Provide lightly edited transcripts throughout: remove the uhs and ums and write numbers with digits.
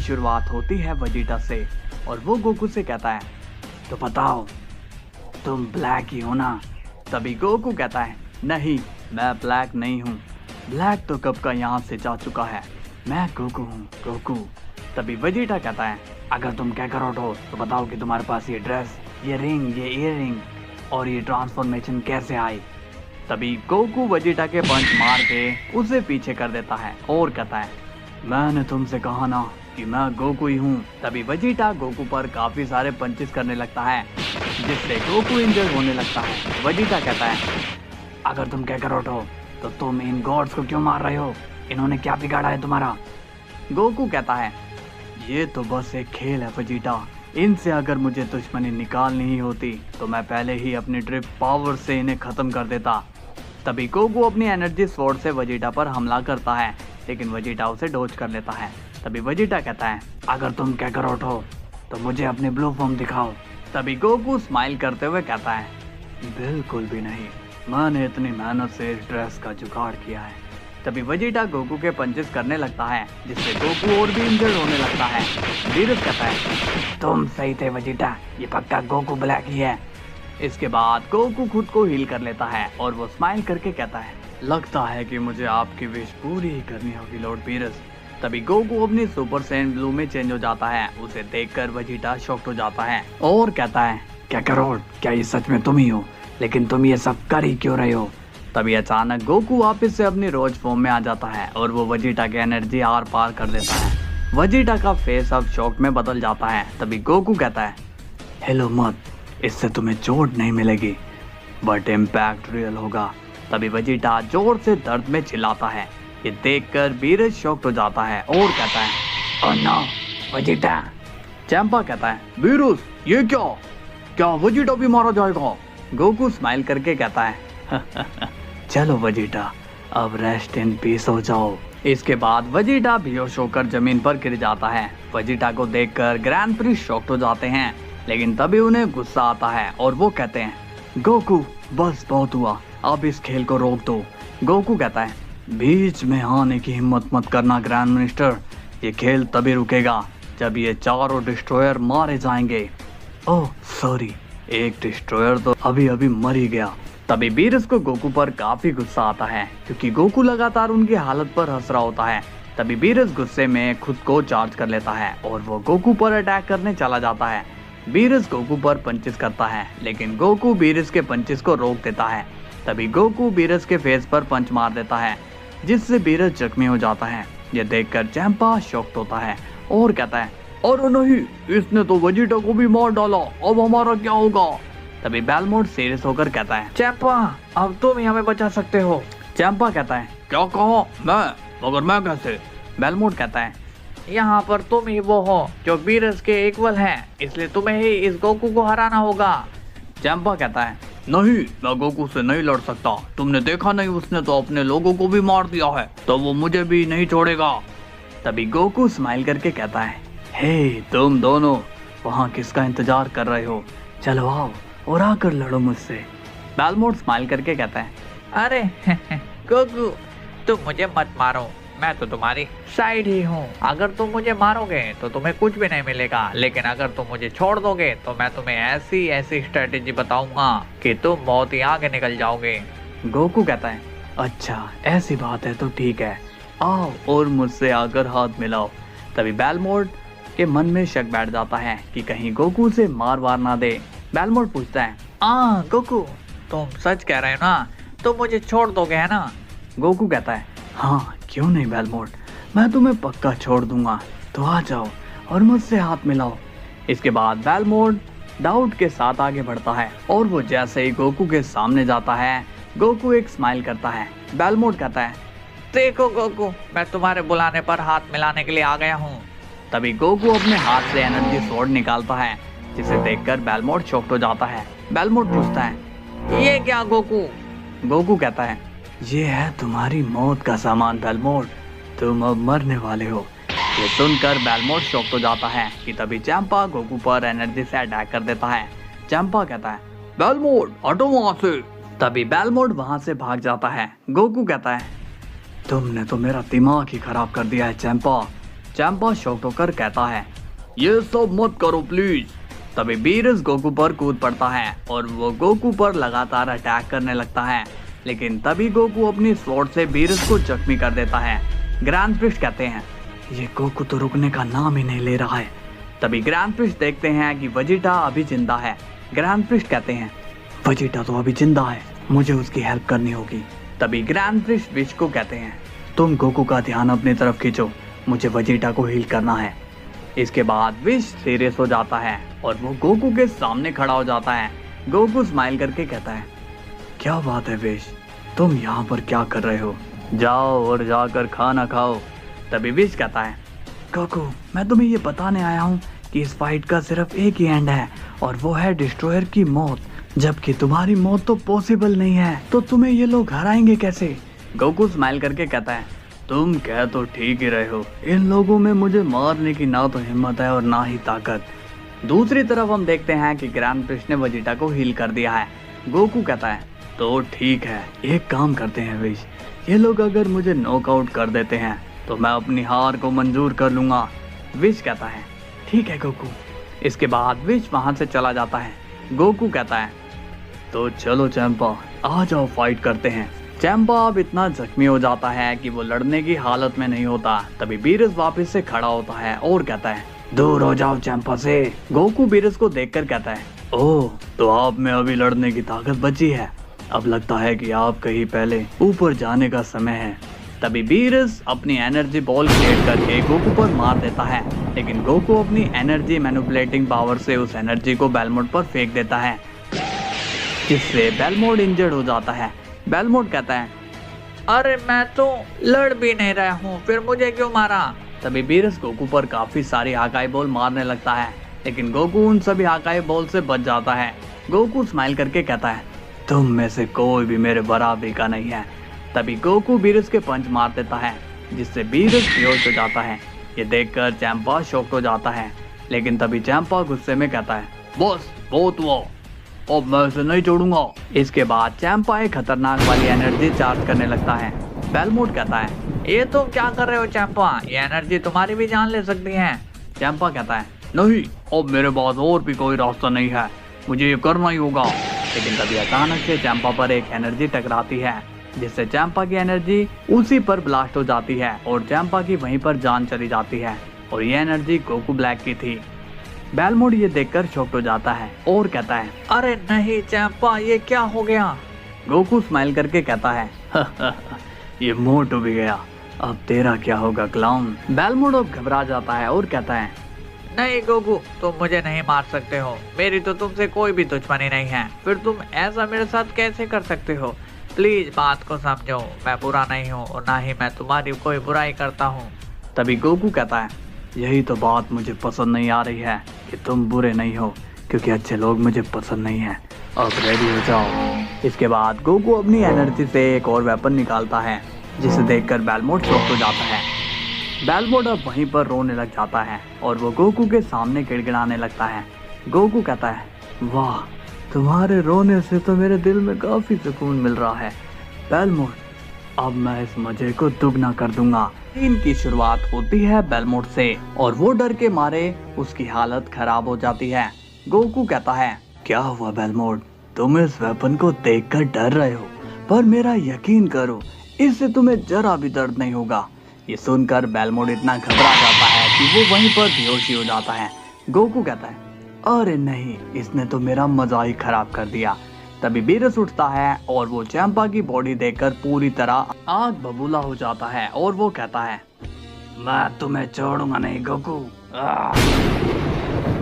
शुरुआत होती है वेजिटा से और वो गोकू से कहता है, तो बताओ तुम ब्लैक ही हो ना? तभी गोकू कहता है, नहीं मैं ब्लैक नहीं हूँ, ब्लैक तो कब का यहाँ से जा चुका है, मैं गोकू हूँ गोकू। तभी वेजिटा कहता है, अगर तुम कैकरोट हो तो बताओ कि तुम्हारे पास ये ड्रेस, ये रिंग, ये ईयर रिंग और ये ट्रांसफॉर्मेशन कैसे आई? तभी गोकू वेजिटा के पंच मार के उसे पीछे कर देता है और कहता है, मैंने तुमसे कहा ना कि मैं गोकू ही हूँ। तभी वेजिटा गोकू पर काफी सारे पंचेस करने लगता है जिससे गोकू इंजर्ड होने लगता है। वेजिटा कहता है, अगर तुम कैकरोट हो तो तुम इन गॉड्स को क्यों मार रहे हो? इन्होंने क्या बिगाड़ा है तुम्हारा? गोकू कहता है, ये तो बस एक खेल है वेजिटा, इनसे अगर मुझे दुश्मनी निकालनी ही होती तो मैं पहले ही अपनी ड्रिप पावर से इन्हें खत्म कर देता। तभी गोकू अपनी एनर्जी स्वॉर्ड से वेजिटा पर हमला करता है लेकिन वेजिटा उसे डॉज कर लेता है। तभी वेजिटा कहता है, अगर तुम कैकरोट हो तो मुझे अपनी ब्लू फॉर्म दिखाओ। तभी गोकू स्माइल करते हुए कहता है, बिल्कुल भी नहीं, मैंने इतनी मेहनत से इस ड्रेस का जुगाड़ किया है। तभी वेजिटा गोकू के पंचेस करने लगता है जिससे गोकू और भी इंजर्ड होने लगता है। वीरस कहता है, तुम सही थे वेजिटा, ये पक्का गोकू ब्लैक ही है। इसके बाद गोकू खुद को हील कर लेता है और वो स्माइल करके कहता है, लगता है कि मुझे आपकी विश पूरी ही करनी होगी लॉर्ड वीरस। तभी गोकू अपनी सुपर सैयन ब्लू में चेंज हो जाता है। उसे देखकर वेजिटा शॉक्ड हो जाता है और कहता है, कैकरोट क्या ये सच में तुम ही हो? लेकिन तुम ये सब कर ही क्यों रहे हो? तभी अचानक गोकू वापस से अपनी रोज फॉर्म में आ जाता है और वो वेजिटा की एनर्जी आर पार कर देता है। वेजिटा का फेस अब शॉक में बदल जाता है। तभी गोकू कहता है, हेलो मत, इससे तुम्हें चोट नहीं मिलेगी बट इम्पैक्ट रियल होगा। तभी वेजिटा जोर से दर्द में चिल्लाता है। ये देखकर वीरस शॉक्ड हो जाता है और कहता है, ओह नो वेजिटा। चैंपा कहता है, वीरस ये क्या वेजिटा भी मारा जाएगा? गोकू स्माइल करके कहता है, चलो वेजिटा अब रेस्ट इन पीस हो जाओ। इसके बाद वेजिटा बेहोश होकर जमीन पर गिर जाता है। वेजिटा को देखकर ग्रैंड प्रिस्ट शॉक्ड हो जाते हैं लेकिन तभी उन्हें गुस्सा आता है और वो कहते हैं, गोकू बस बहुत हुआ, अब इस खेल को रोक दो। गोकू कहता है, बीच में आने की हिम्मत मत करना ग्रैंड मिनिस्टर, ये खेल तभी रुकेगा जब ये चारों डिस्ट्रॉयर मारे जाएंगे। ओह सॉरी, एक डिस्ट्रॉयर तो अभी अभी मर ही गया। तभी वीरस को गोकू पर काफी गुस्सा आता है क्योंकि गोकू लगातार उनकी हालत पर हंस रहा होता है। तभी वीरस गुस्से में खुद को चार्ज कर लेता है और वो गोकू पर अटैक करने चला जाता है। वीरस गोकू पर पंचेस करता है लेकिन गोकू वीरस के पंचेस को रोक देता है। तभी गोकू वीरस के फेस पर पंच मार देता है जिससे वीरस जख्मी हो जाता है। यह देखकर चैंपा शॉक्ड होता है और कहता है, अरे नहीं, इसने तो वेजिटा को भी मार डाला, अब हमारा क्या होगा? तभी बेलमोट सीरियस होकर कहता है, चैंपा अब तुम ही हमें बचा सकते हो। चैंपा कहता है, क्या कहा? मगर मैं कैसे? बेलमोट कहता है, यहाँ पर तुम ही वो हो जो वीरस के इक्वल हैं, इसलिए तुम्हें ही इस गोकू को हराना होगा। चैंपा कहता है, नहीं मैं गोकू से नहीं लड़ सकता, तुमने देखा नहीं उसने तो अपने लोगों को भी मार दिया है, तो वो मुझे भी नहीं छोड़ेगा। तभी गोकू स्माइल करके कहता है, हे तुम दोनों वहाँ किसका इंतजार कर रहे हो? चलो आओ और आकर लड़ो मुझसे। बेलमोट स्माइल करके कहता है, अरे गोकू तुम मुझे मत मारो, मैं तो तुम्हारी साइड ही हूँ। अगर तुम मुझे मारोगे तो तुम्हें कुछ भी नहीं मिलेगा, लेकिन अगर तुम मुझे छोड़ दोगे तो मैं तुम्हें ऐसी ऐसी स्ट्रेटेजी बताऊंगा कि तुम बहुत ही आगे निकल जाओगे। गोकू कहता है, अच्छा ऐसी बात है तो ठीक है, आओ और मुझसे आकर हाथ मिलाओ। तभी बेलमोट के मन में शक बैठ जाता है कि कहीं गोकू से मार वार ना दे। बेलमोट पूछता है, गोकू तुम सच कह रहे हो ना, तुम मुझे छोड़ दोगे है ना? गोकू कहता है, हाँ क्यों नहीं बेलमोट, मैं तुम्हें पक्का छोड़ दूंगा, तो आ जाओ और मुझसे हाथ मिलाओ। इसके बाद बेलमोट डाउट के साथ आगे बढ़ता है और वो जैसे ही गोकू के सामने जाता है, गोकू एक स्माइल करता है। बेलमोट कहता है, देखो गोकू मैं तुम्हारे बुलाने पर हाथ मिलाने के लिए आ गया हूँ। तभी गोकू अपने हाथ से एनर्जी स्वॉर्ड निकालता है जिसे देखकर बेलमोट शॉक्ड हो जाता है। बेलमोट पूछता है, ये क्या गोकू? गोकू कहता है, ये है तुम्हारी मौत का सामान बेलमोट, तुम अब मरने वाले हो। ये सुनकर बेलमोट शॉक्ड हो जाता है कि तभी चैंपा गोकू पर एनर्जी से अटैक कर देता है। चैंपा कहता है, बेलमोट हटो वहाँ से। तभी बेलमोट वहाँ से भाग जाता है। गोकू कहता है, तुमने तो मेरा दिमाग ही खराब कर दिया है चैंपा, चैंपा शॉक्ड होकर कहता है, ये सब मत करो प्लीज। तभी बीरस गोकू पर कूद पड़ता है और वो गोकू पर लगातार अटैक करने लगता है, लेकिन तभी गोकू अपनी स्वॉर्ड से बीरस को जख्मी कर देता है। ग्रैंड प्रिस्ट कहते हैं, ये गोकू तो रुकने का नाम ही नहीं ले रहा है। तभी ग्रैंड प्रिस्ट देखते हैं कि वेजिटा अभी जिंदा है। ग्रैंड प्रिस्ट कहते हैं, वेजिटा तो अभी जिंदा है, मुझे उसकी हेल्प करनी होगी। तभी ग्रैंड प्रिस्ट विश को कहते हैं, तुम गोकू का ध्यान अपनी तरफ खींचो, मुझे वेजिटा को हील करना है। इसके बाद विश सीरियस हो जाता है और वो गोकू के सामने खड़ा हो जाता है। गोकू स्माइल करके कहता है, क्या बात है विश, तुम यहाँ पर क्या कर रहे हो? जाओ और जाकर खाना खाओ। तभी विश कहता है, गोकू मैं तुम्हें ये बताने आया हूँ कि इस फाइट का सिर्फ एक ही एंड है और वो है डिस्ट्रॉयर की मौत, जबकि तुम्हारी मौत तो पॉसिबल नहीं है, तो तुम्हें ये लोग हराएंगे कैसे? गोकू स्माइल करके कहता है, तुम कह तो ठीक ही रहे हो, इन लोगों में मुझे मारने की ना तो हिम्मत है और ना ही ताकत। दूसरी तरफ हम देखते हैं कि ग्रैंड प्रिस्ट ने वेजिटा को हील कर दिया है। गोकू कहता है, तो ठीक है, एक काम करते हैं विश, ये लोग अगर मुझे नॉकआउट कर देते हैं तो मैं अपनी हार को मंजूर कर लूंगा। विश कहता है, ठीक है गोकू। इसके बाद विश वहां से चला जाता है। गोकू कहता है, तो चलो चैंपा, आ जाओ फाइट करते हैं। चैंपा अब इतना जख्मी हो जाता है कि वो लड़ने की हालत में नहीं होता। तभी बीरस वापस से खड़ा होता है और कहता है, दूर हो जाओ चैंपा से। गोकू बीरस को देखकर कहता है, ओह तो आप में अभी लड़ने की ताकत बची है, अब लगता है कि आप कहीं पहले ऊपर जाने का समय है। तभी बीरस अपनी एनर्जी बॉल क्रिएट करके गोकू पर मार देता है, लेकिन गोकू अपनी एनर्जी मैनिपुलेटिंग पावर से उस एनर्जी को बेलमोड पर फेंक देता है, जिससे बेलमोड इंजर्ड हो जाता है। बेलमोड कहता है, अरे मैं तो लड़ भी नहीं रहा हूँ, फिर मुझे क्यों मारा? तभी बीरस गोकू पर काफी सारी हाकाई बॉल मारने लगता है, लेकिन गोकू उन सभी हाकाई बॉल से बच जाता है। गोकू स्माइल करके कहता है, तुम में से कोई भी मेरे बराबरी का नहीं है। तभी गोकू बीरस के पंच मार देता है, जिससे बीरस बेहोश हो जाता है। ये देखकर चैंपा शॉक्ड हो जाता है, लेकिन तभी चैंपा गुस्से में कहता है, बॉस बहुत हुआ, अब मैं इसे नहीं छोड़ूंगा। इसके बाद चैंपा एक खतरनाक वाली एनर्जी चार्ज करने लगता है। बेलमोड कहता है, ये तुम क्या कर रहे हो चैंपा, ये एनर्जी तुम्हारी भी जान ले सकती है। चैंपा कहता है, नहीं, अब मेरे पास और भी कोई रास्ता नहीं है, मुझे ये करना ही होगा। लेकिन तभी अचानक से चैंपा पर एक एनर्जी टकराती है, जिससे चैंपा की एनर्जी उसी पर ब्लास्ट हो जाती है और चैंपा की वहीं पर जान चली जाती है, और ये एनर्जी गोकू ब्लैक की थी। बेलमोड ये देखकर शॉक्ड हो जाता है और कहता है, अरे नहीं चैंपा, ये क्या हो गया? गोकू स्माइल करके कहता है, ये मोड़ डूब गया, अब तेरा क्या होगा क्लाउन? बेलमोड अब घबरा जाता है और कहता है, नहीं गोकू, तुम मुझे नहीं मार सकते हो, मेरी तो तुमसे कोई भी दुश्मनी नहीं है, फिर तुम ऐसा मेरे साथ कैसे कर सकते हो? प्लीज बात को समझो, मैं बुरा नहीं हूँ और ना ही मैं तुम्हारी कोई बुराई करता हूँ। तभी गोकू कहता है, यही तो बात मुझे पसंद नहीं आ रही है कि तुम बुरे नहीं हो, क्योंकि अच्छे लोग मुझे पसंद नहीं है, अब रेडी हो जाओ। इसके बाद गोकू अपनी एनर्जी से एक और वेपन निकालता है, जिसे देखकर बेलमोड शॉक्ड हो जाता है। बेलमोड अब वहीं पर रोने लग जाता है और वो गोकू के सामने गिड़गिड़ाने लगता है। गोकू कहता है, वाह, तुम्हारे रोने से तो मेरे दिल में काफी सुकून मिल रहा है बेलमोड, अब मैं इस मजे को दुगना कर दूंगा। सीन की शुरुआत होती है बेलमोड से और वो डर के मारे उसकी हालत खराब हो जाती है। गोकू कहता है, क्या हुआ बेलमोड, तुम इस वेपन को देखकर डर रहे हो, पर मेरा यकीन करो, इससे तुम्हें जरा भी दर्द नहीं होगा। ये सुनकर बेलमोड इतना घबरा जाता है कि वो वहीं पर बेहोश हो जाता है। गोकू कहता है, अरे नहीं, इसने तो मेरा मजा ही खराब कर दिया। तभी बीरस उठता है और वो चैंपा की बॉडी देखकर पूरी तरह आग बबूला हो जाता है और वो कहता है, मैं तुम्हें छोड़ूंगा नहीं गोकू।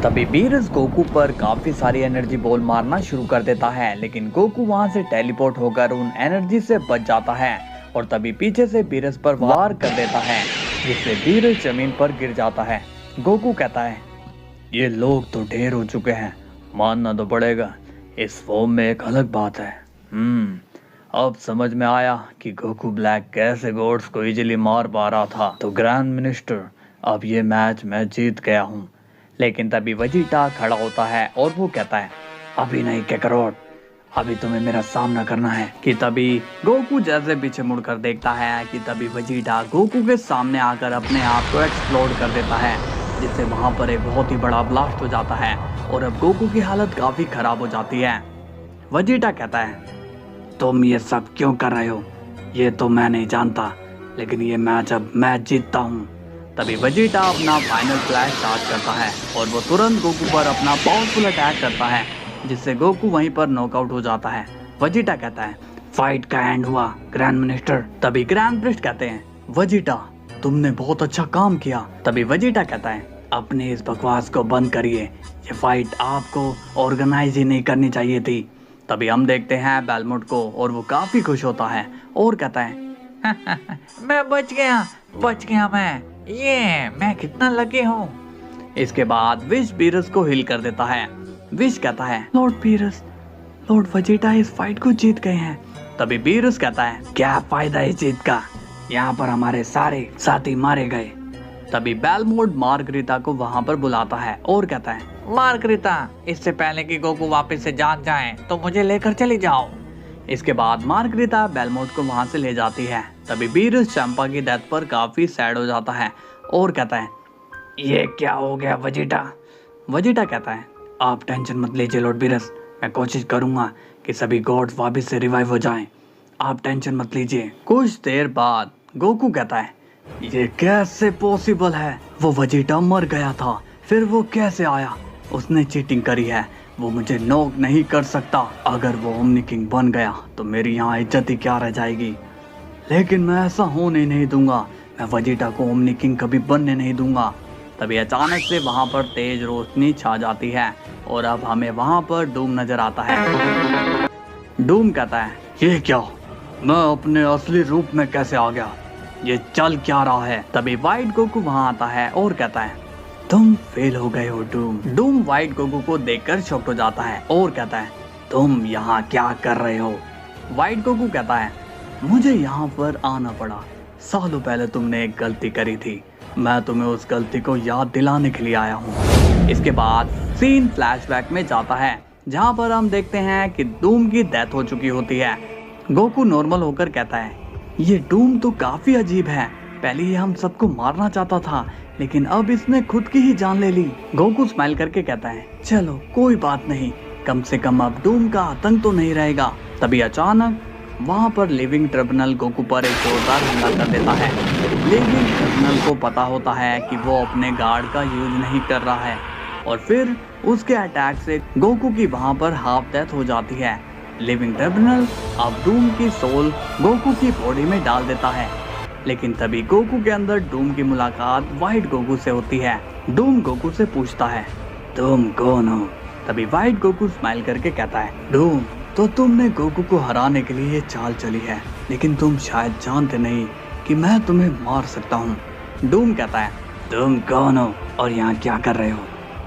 तभी बीरस गोकू पर काफी सारी एनर्जी बॉल मारना शुरू कर देता है, लेकिन गोकू वहां से टेलीपोर्ट होकर उन एनर्जी से बच जाता है और तभी पीछे से बीरस पर वार कर देता है, जिससे बीरस जमीन पर गिर जाता है। गोकू कहता है, ये लोग तो ढेर हो चुके हैं, मानना तो पड़ेगा, इस फॉर्म में एक अलग बात है। अब समझ में आया कि गोकू ब्लैक कैसे गॉड्स को इजीली मार पा रहा था। तो ग्रैंड मिनिस्टर, अब ये मैच मैं जीत गया हूँ। लेकिन तभी वेजिटा खड़ा होता है और वो कहता है, अभी नहीं कैकरोट, अभी तुम्हें मेरा सामना करना है। कि तभी गोकू जैसे पीछे मुड़कर देखता है कि तभी वेजिटा गोकू के सामने आकर अपने आप को एक्सप्लोड कर देता है, जिससे वहां पर एक बहुत ही बड़ा ब्लास्ट हो जाता है और अब गोकू की हालत काफी खराब हो जाती है। वेजिटा कहता है, तुम ये सब क्यों कर रहे हो? ये तो मैं नहीं जानता, लेकिन ये मैच अब मैं जीतता हूँ। तभी वेजिटा अपना फाइनल फ्लैश स्टार्ट करता है और वो तुरंत गोकू पर अपना पावरफुल अटैक करता है, जिससे गोकू वहीं पर नॉकआउट हो जाता है। वेजिटा कहता है, फाइट का एंड हुआ ग्रैंड मिनिस्टर। तभी ग्रैंड प्रिस्ट कहते हैं, वेजिटा तुमने बहुत अच्छा काम किया। तभी वेजिटा कहता है, अपने इस बकवास को बंद करिए, ये फाइट आपको ऑर्गेनाइज ही नहीं करनी चाहिए थी। तभी हम देखते हैं बेलमोट को और वो काफी खुश होता है और कहता है, मैं बच गया मैं कितना लकी हूँ। इसके बाद विश पीरस को हिल कर देता है। विश कहता है, लॉर्ड पीरस, लॉर्ड वेजिटा इस फाइट को जीत गए हैं। तभी पीरस कहता है, क्या फायदा इस जीत का, यहाँ पर हमारे सारे साथी मारे गए। तभी बेलमोट मार्गरीता को वहाँ पर बुलाता है और कहता है, मार्गरीता, इससे पहले कि गोकू वापस से जाग जाए तो मुझे लेकर चली जाओ। इसके बाद मार्गरीता बेलमोट को वहां से ले जाती है। तभी पीरस चंपा की डेथ पर काफी सैड हो जाता है और कहता है, ये क्या हो गया वेजिटा? वेजिटा कहता है, आप टेंशन मत लीजिए लॉर्ड पीरस, मैं कोशिश करूंगा कि सभी गॉड्स वापस से रिवाइव हो जाएं। आप टेंशन मत लीजिए। कुछ देर बाद गोकू कहता है, ये कैसे पॉसिबल है? वो वेजिटा मर गया था, फिर वो कैसे आया? उसने चीटिंग करी है, वो मुझे नॉक नहीं कर सकता। अगर वो ओमनी किंग बन गया तो मेरी यहाँ इज्जत ही क्या रह जाएगी। लेकिन मैं ऐसा होने नहीं दूंगा, मैं वेजिटा को ओमनी किंग कभी बनने नहीं दूंगा। तभी अचानक से वहाँ पर तेज रोशनी छा जाती है और अब हमें वहाँ पर डूम नजर आता है। डूम कहता है, ये क्या, मैं अपने असली रूप में कैसे आ गया? ये चल क्या रहा है? तभी व्हाइट गोकू वहाँ आता है और कहता है, तुम फेल हो गए हो डूम। डूम व्हाइट गोकू को देखकर शॉक्ड हो जाता है और कहता है, तुम यहाँ क्या कर रहे हो? व्हाइट गोकू कहता है, मुझे यहाँ पर आना पड़ा, सालों पहले तुमने एक गलती करी थी, मैं तुम्हें उस गलती को याद दिलाने के लिए आया हूँ। इसके बाद सीन फ्लैशबैक में जाता है, जहाँ पर हम देखते हैं कि डूम की डेथ हो चुकी होती है। गोकू नॉर्मल होकर कहता है, ये डूम तो काफी अजीब है, पहले ये हम सबको मारना चाहता था, लेकिन अब इसने खुद की ही जान ले ली। गोकू स्माइल करके कहता है, चलो कोई बात नहीं, कम से कम अब डूम का आतंक तो नहीं रहेगा। तभी अचानक वहाँ पर लिविंग ट्रिब्यूनल गोकू पर एक जोरदार हमला कर देता है। लिविंग ट्रिब्यूनल को पता होता है कि वो अपने गार्ड का यूज नहीं कर रहा है और फिर उसके अटैक से गोकू की वहाँ पर हाफ डेथ हो जाती है। लिविंग ट्रिब्यूनल अब डूम की सोल गोकू की बॉडी में डाल देता है, लेकिन तभी गोकू के अंदर डूम की मुलाकात व्हाइट गोकू से होती है। डूम गोकू से पूछता है, तुम कौन हो? तभी व्हाइट गोकू स्माइल करके कहता है, डूम, तो तुमने गोकू को हराने के लिए ये चाल चली है, लेकिन तुम शायद जानते नहीं कि मैं तुम्हें मार सकता हूँ। डूम कहता है, तुम कौन हो और यहाँ क्या कर रहे हो?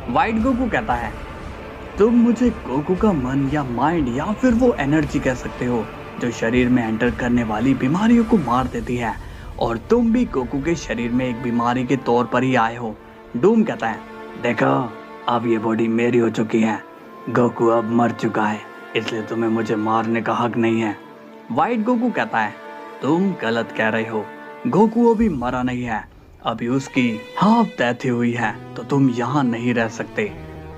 व्हाइट गोकू कहता है, तुम मुझे गोकू का मन या माइंड या फिर वो एनर्जी कह सकते हो जो शरीर में एंटर करने वाली बीमारियों को मार देती है, और तुम भी गोकू के शरीर में एक बीमारी के तौर पर ही आए हो। डूम कहता है, देखो अब ये बॉडी मेरी हो चुकी है, गोकू अब मर चुका है, इसलिए तुम्हें मुझे मारने का हक नहीं है। व्हाइट गोकू कहता है, तुम गलत कह रहे हो, गोकू अभी मरा नहीं है, अभी उसकी हाफ डेथ हुई है, तो तुम यहाँ नहीं रह सकते।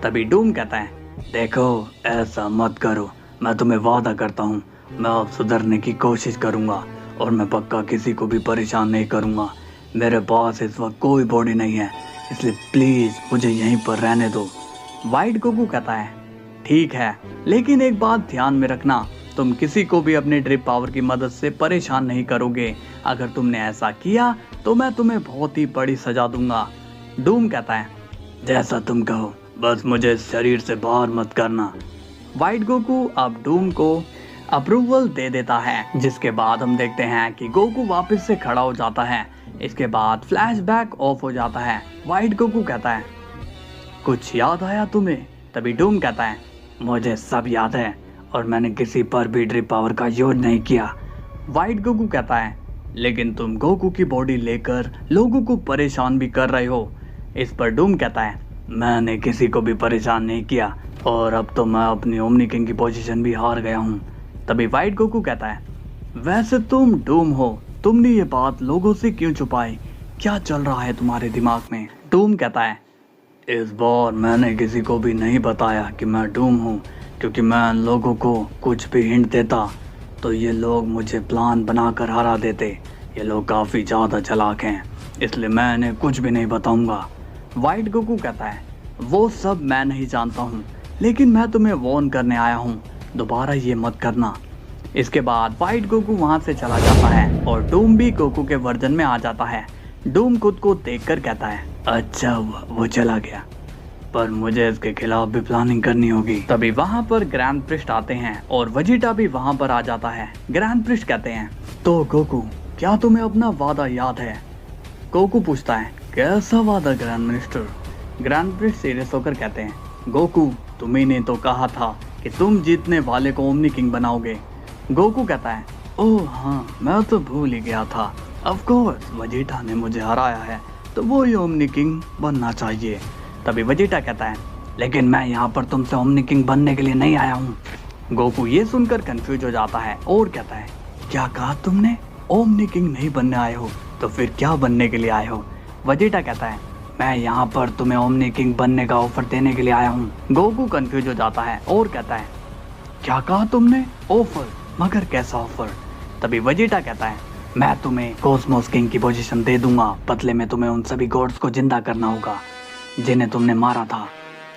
तभी डूम कहता है, देखो ऐसा मत करो, मैं तुम्हें वादा करता हूँ मैं अब सुधरने की कोशिश करूँगा और मैं पक्का किसी को भी परेशान नहीं करूँगा। मेरे पास इस वक्त कोई बॉडी नहीं है, इसलिए प्लीज मुझे यहीं पर रहने दो। व्हाइट गोकू कहता है, ठीक है, लेकिन एक बात ध्यान में रखना, तुम किसी को भी अपने ड्रिप पावर की मदद से परेशान नहीं करोगे। अगर तुमने ऐसा किया तो मैं तुम्हें बहुत ही बड़ी सजा दूंगा। डूम कहता है, जैसा तुम कहो, बस मुझे इस शरीर से बाहर मत करना। व्हाइट गोकू अब डूम को अप्रूवल दे देता है, जिसके बाद हम देखते हैं कि गोकू वापस से खड़ा हो जाता है। इसके बाद फ्लैशबैक ऑफ हो जाता है। व्हाइट गोकू कहता है, कुछ याद आया तुम्हें? तभी डूम कहता है, मुझे सब याद है और मैंने किसी पर भी ड्रिप पावर का यूज नहीं किया। व्हाइट गोकू कहता है, लेकिन तुम गोकू की बॉडी लेकर लोगों को परेशान भी कर रहे हो। इस पर डूम कहता है, मैंने किसी को भी परेशान नहीं किया और अब तो मैं अपनी ओमनी किंग की पोजीशन भी हार गया हूँ। तभी व्हाइट गोकू कहता है, वैसे तुम डूम हो, तुमने ये बात लोगों से क्यों छुपाई? क्या चल रहा है तुम्हारे दिमाग में? डूम कहता है, इस बार मैंने किसी को भी नहीं बताया कि मैं डूम हूँ, क्योंकि मैं लोगों को कुछ भी हिंट देता तो ये लोग मुझे प्लान बनाकर हरा देते। ये लोग काफ़ी ज़्यादा चालाक हैं, इसलिए मैं इन्हें कुछ भी नहीं बताऊंगा। व्हाइट गोकू कहता है, वो सब मैं नहीं जानता हूँ, लेकिन मैं तुम्हें वॉर्न करने आया हूँ, दोबारा ये मत करना। इसके बाद व्हाइट गोकू वहाँ से चला जाता है और डूम भी गोकू के वर्जन में आ जाता है। डूम खुद को देखकर कहता है, अच्छा हुआ वो चला गया, पर मुझे इसके खिलाफ भी प्लानिंग करनी होगी। तभी वहाँ पर ग्रैंड प्रिस्ट आते हैं और वजीटा भी वहाँ पर आ जाता है। ग्रैंड प्रिस्ट कहते हैं, तो गोकू क्या तुम्हें अपना वादा याद है? गोकू पूछता है, कैसा वादा grand minister? Grand priest serious होकर कहते हैं, गोकू तुम्ही ने तो कहा था कि तुम जीतने वाले को ओमनी किंग बनाओगे। गोकू कहता है, ओह हाँ, मैं तो भूल ही गया था। ऑफ कोर्स वजीटा ने मुझे हराया है तो वो ही ओमनी किंग बनना चाहिए। तभी वजीटा कहता है, लेकिन मैं यहाँ पर तुमसे ओमनी किंग बनने के लिए नहीं आया हूँ। गोकू ये सुनकर कंफ्यूज हो जाता है और कहता है, क्या कहा तुमने? ओमनी किंग नहीं बनने आए हो तो फिर क्या बनने के लिए आए हो? वजीटा कहता है, मैं यहाँ पर तुम्हें ओमनी किंग बनने का ऑफर देने के लिए आया हूँ। गोकू कंफ्यूज हो जाता है और कहता है, क्या कहा तुमने? ऑफर? मगर कैसा ऑफर? तभी वजीटा कहता है, मैं तुम्हें कॉस्मोस किंग की पोजीशन दे दूंगा, बदले में तुम्हें उन सभी गॉड्स को जिंदा करना होगा जिन्हें तुमने मारा था।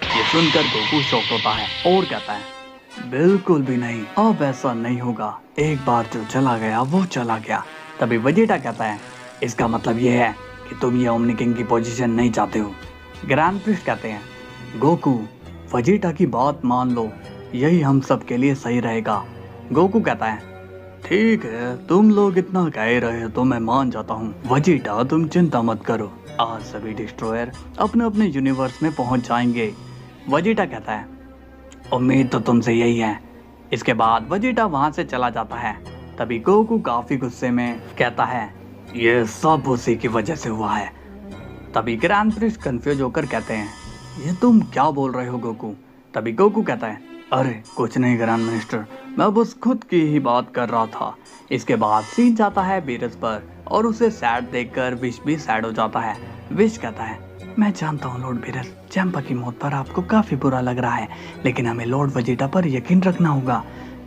ये सुनकर गोकू शॉक्ड होता है और कहता है, बिल्कुल भी नहीं, अब ऐसा नहीं होगा, एक बार जो चला गया वो चला गया। तभी वजीटा कहता है, इसका मतलब ये है कि तुम ये ओमनी किंग की पोजीशन नहीं चाहते हो। ग्रैंड प्रिस्ट कहते हैं, गोकू वजीटा की बात मान लो, यही हम सब के लिए सही रहेगा। गोकू कहता है, ठीक है, तुम लोग इतना कह रहे हो तो मैं मान जाता हूँ। वजीटा तुम चिंता मत करो, आज सभी डिस्ट्रॉयर अपने अपने यूनिवर्स में पहुंच जाएंगे। वजीटा कहता है, उम्मीद तो तुमसे यही है। इसके बाद वजीटा वहां से चला जाता है। तभी गोकू काफी गुस्से में कहता है, ये सब उसी की वजह से हुआ है। तभी ग्रैंड प्रिस्ट कंफ्यूज होकर कहते हैं, ये तुम क्या बोल रहे हो गोकू? तभी गोकू कहता है, अरे कुछ नहीं ग्रैंड मिनिस्टर, मैं बस खुद की ही बात कर रहा था। इसके बाद सीन जाता है बीरस पर और उसे सैड देखकर विश भी सैड हो जाता है। विश कहता है, मैं जानता हूँ लॉर्ड बीरस, चैंपा की मौत पर आपको काफी बुरा लग रहा है, लेकिन हमें लॉर्ड वजीटा पर यकीन रखना होगा।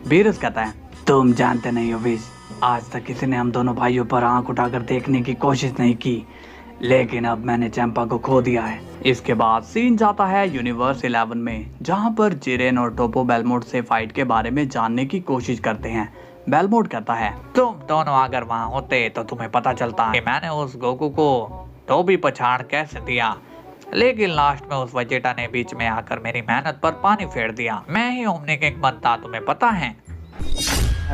बीरस कहता है, तुम जानते नहीं हो विश, आज तक किसी ने हम दोनों भाइयों पर आंख उठाकर देखने की कोशिश नहीं की, लेकिन अब मैंने चैंपा को खो दिया है। इसके बाद सीन जाता है यूनिवर्स 11 में, जहां पर जिरेन और टोपो बेलमोट से फाइट के बारे में जानने की कोशिश करते हैं। बेलमोट कहता है, तुम दोनों अगर वहाँ होते तो तुम्हें पता चलता कि मैंने उस गोकू को टोबी पछाड़ कैसे दिया, लेकिन लास्ट में उस वजीटा ने बीच में आकर मेरी मेहनत पर पानी फेर दिया। मैं ही ओमनी किंग बनता, तुम्हें पता है।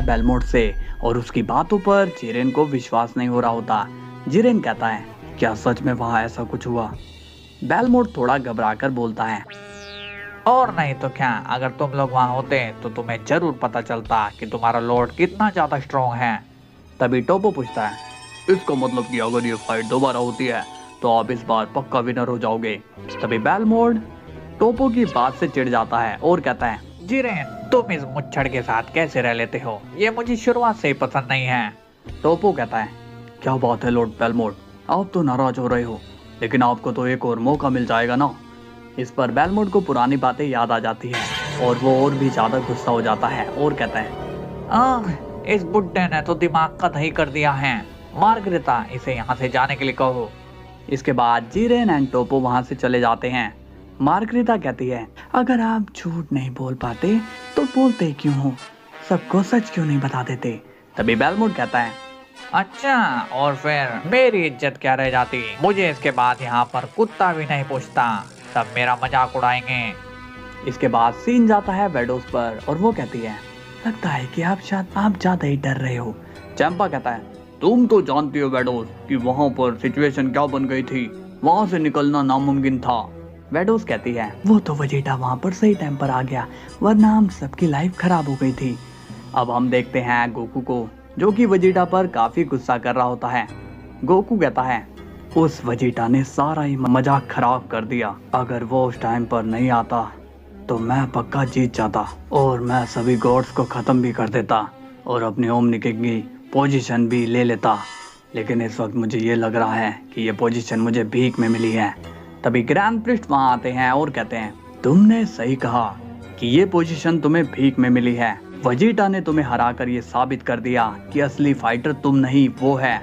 बेलमोट से और उसकी बातों पर जिरेन को विश्वास नहीं हो रहा होता। जिरेन कहता है, क्या सच में वहाँ ऐसा कुछ हुआ? बेलमोट थोड़ा घबराकर बोलता है, और नहीं तो क्या, अगर तुम लोग वहाँ होते तो तुम्हें जरूर पता चलता कि तुम्हारा लॉर्ड कितना ज्यादा स्ट्रॉन्ग है। तभी टोपो पूछता है, इसका मतलब कि अगर ये फाइट दोबारा होती है तो आप इस बार पक्का विनर हो जाओगे। तभी बेलमोट टोपो की बात से चिढ़ जाता है और कहता है, जिरेन तुम इस मुच्छड़ के साथ कैसे रह लेते हो, ये मुझे शुरुआत से ही पसंद नहीं है। टोपो कहता है, क्या बात है लॉर्ड बेलमोट, आप तो नाराज हो रहे हो, लेकिन आपको तो एक और मौका मिल जाएगा ना। इस पर बेलमोट को पुरानी बातें याद आ जाती है और वो और भी ज्यादा गुस्सा हो जाता है और कहता है, इस बुड्ढे ने तो दिमाग का दही कर दिया है, मार्गरेटा इसे यहाँ से जाने के लिए कहो। इसके बाद जिरेन एंड टोपो वहाँ से चले जाते हैं। मार्गरेटा कहती है, अगर आप झूठ नहीं बोल पाते तो बोलते क्यों हो, सबको सच क्यों नहीं बता देते? तभी बेलमोट कहता है, अच्छा, और फिर मेरी इज्जत क्या रह जाती, मुझे इसके बाद यहाँ पर कुत्ता भी नहीं पूछता, सब मेरा मजाक उड़ाएंगे। इसके बाद सीन जाता है वेडोस पर और वो कहती है, लगता है कि आप ज्यादा ही डर रहे हो। चैंपा कहता है, तुम तो जानती हो वेडोस कि वहाँ पर सिचुएशन क्या बन गई थी, वहाँ से निकलना नामुमकिन था। वेडोस कहती है, वो तो वजीटा वहाँ पर सही टाइम पर आ गया, वरना हम सबकी लाइफ खराब हो गई थी। अब हम देखते हैं गोकू को, जो कि वजीटा पर काफी गुस्सा कर रहा होता है। गोकू कहता है, उस वेजिटा ने सारा ही मजाक खराब कर दिया। अगर वो उस टाइम पर नहीं आता तो मैं पक्का जीत जाता और मैं सभी गॉड्स को खत्म भी कर देता और अपनी ओमनी किंग की पोजीशन भी ले लेता। लेकिन इस वक्त मुझे ये लग रहा है कि ये पोजीशन मुझे भीख में मिली है। तभी ग्रैंड प्रिस्ट वहाँ आते हैं और कहते हैं, तुमने सही कहा कि ये पोजीशन तुम्हें भीख में मिली है। वेजिटा ने तुम्हें हराकर ये साबित कर दिया कि असली फाइटर तुम नहीं वो है।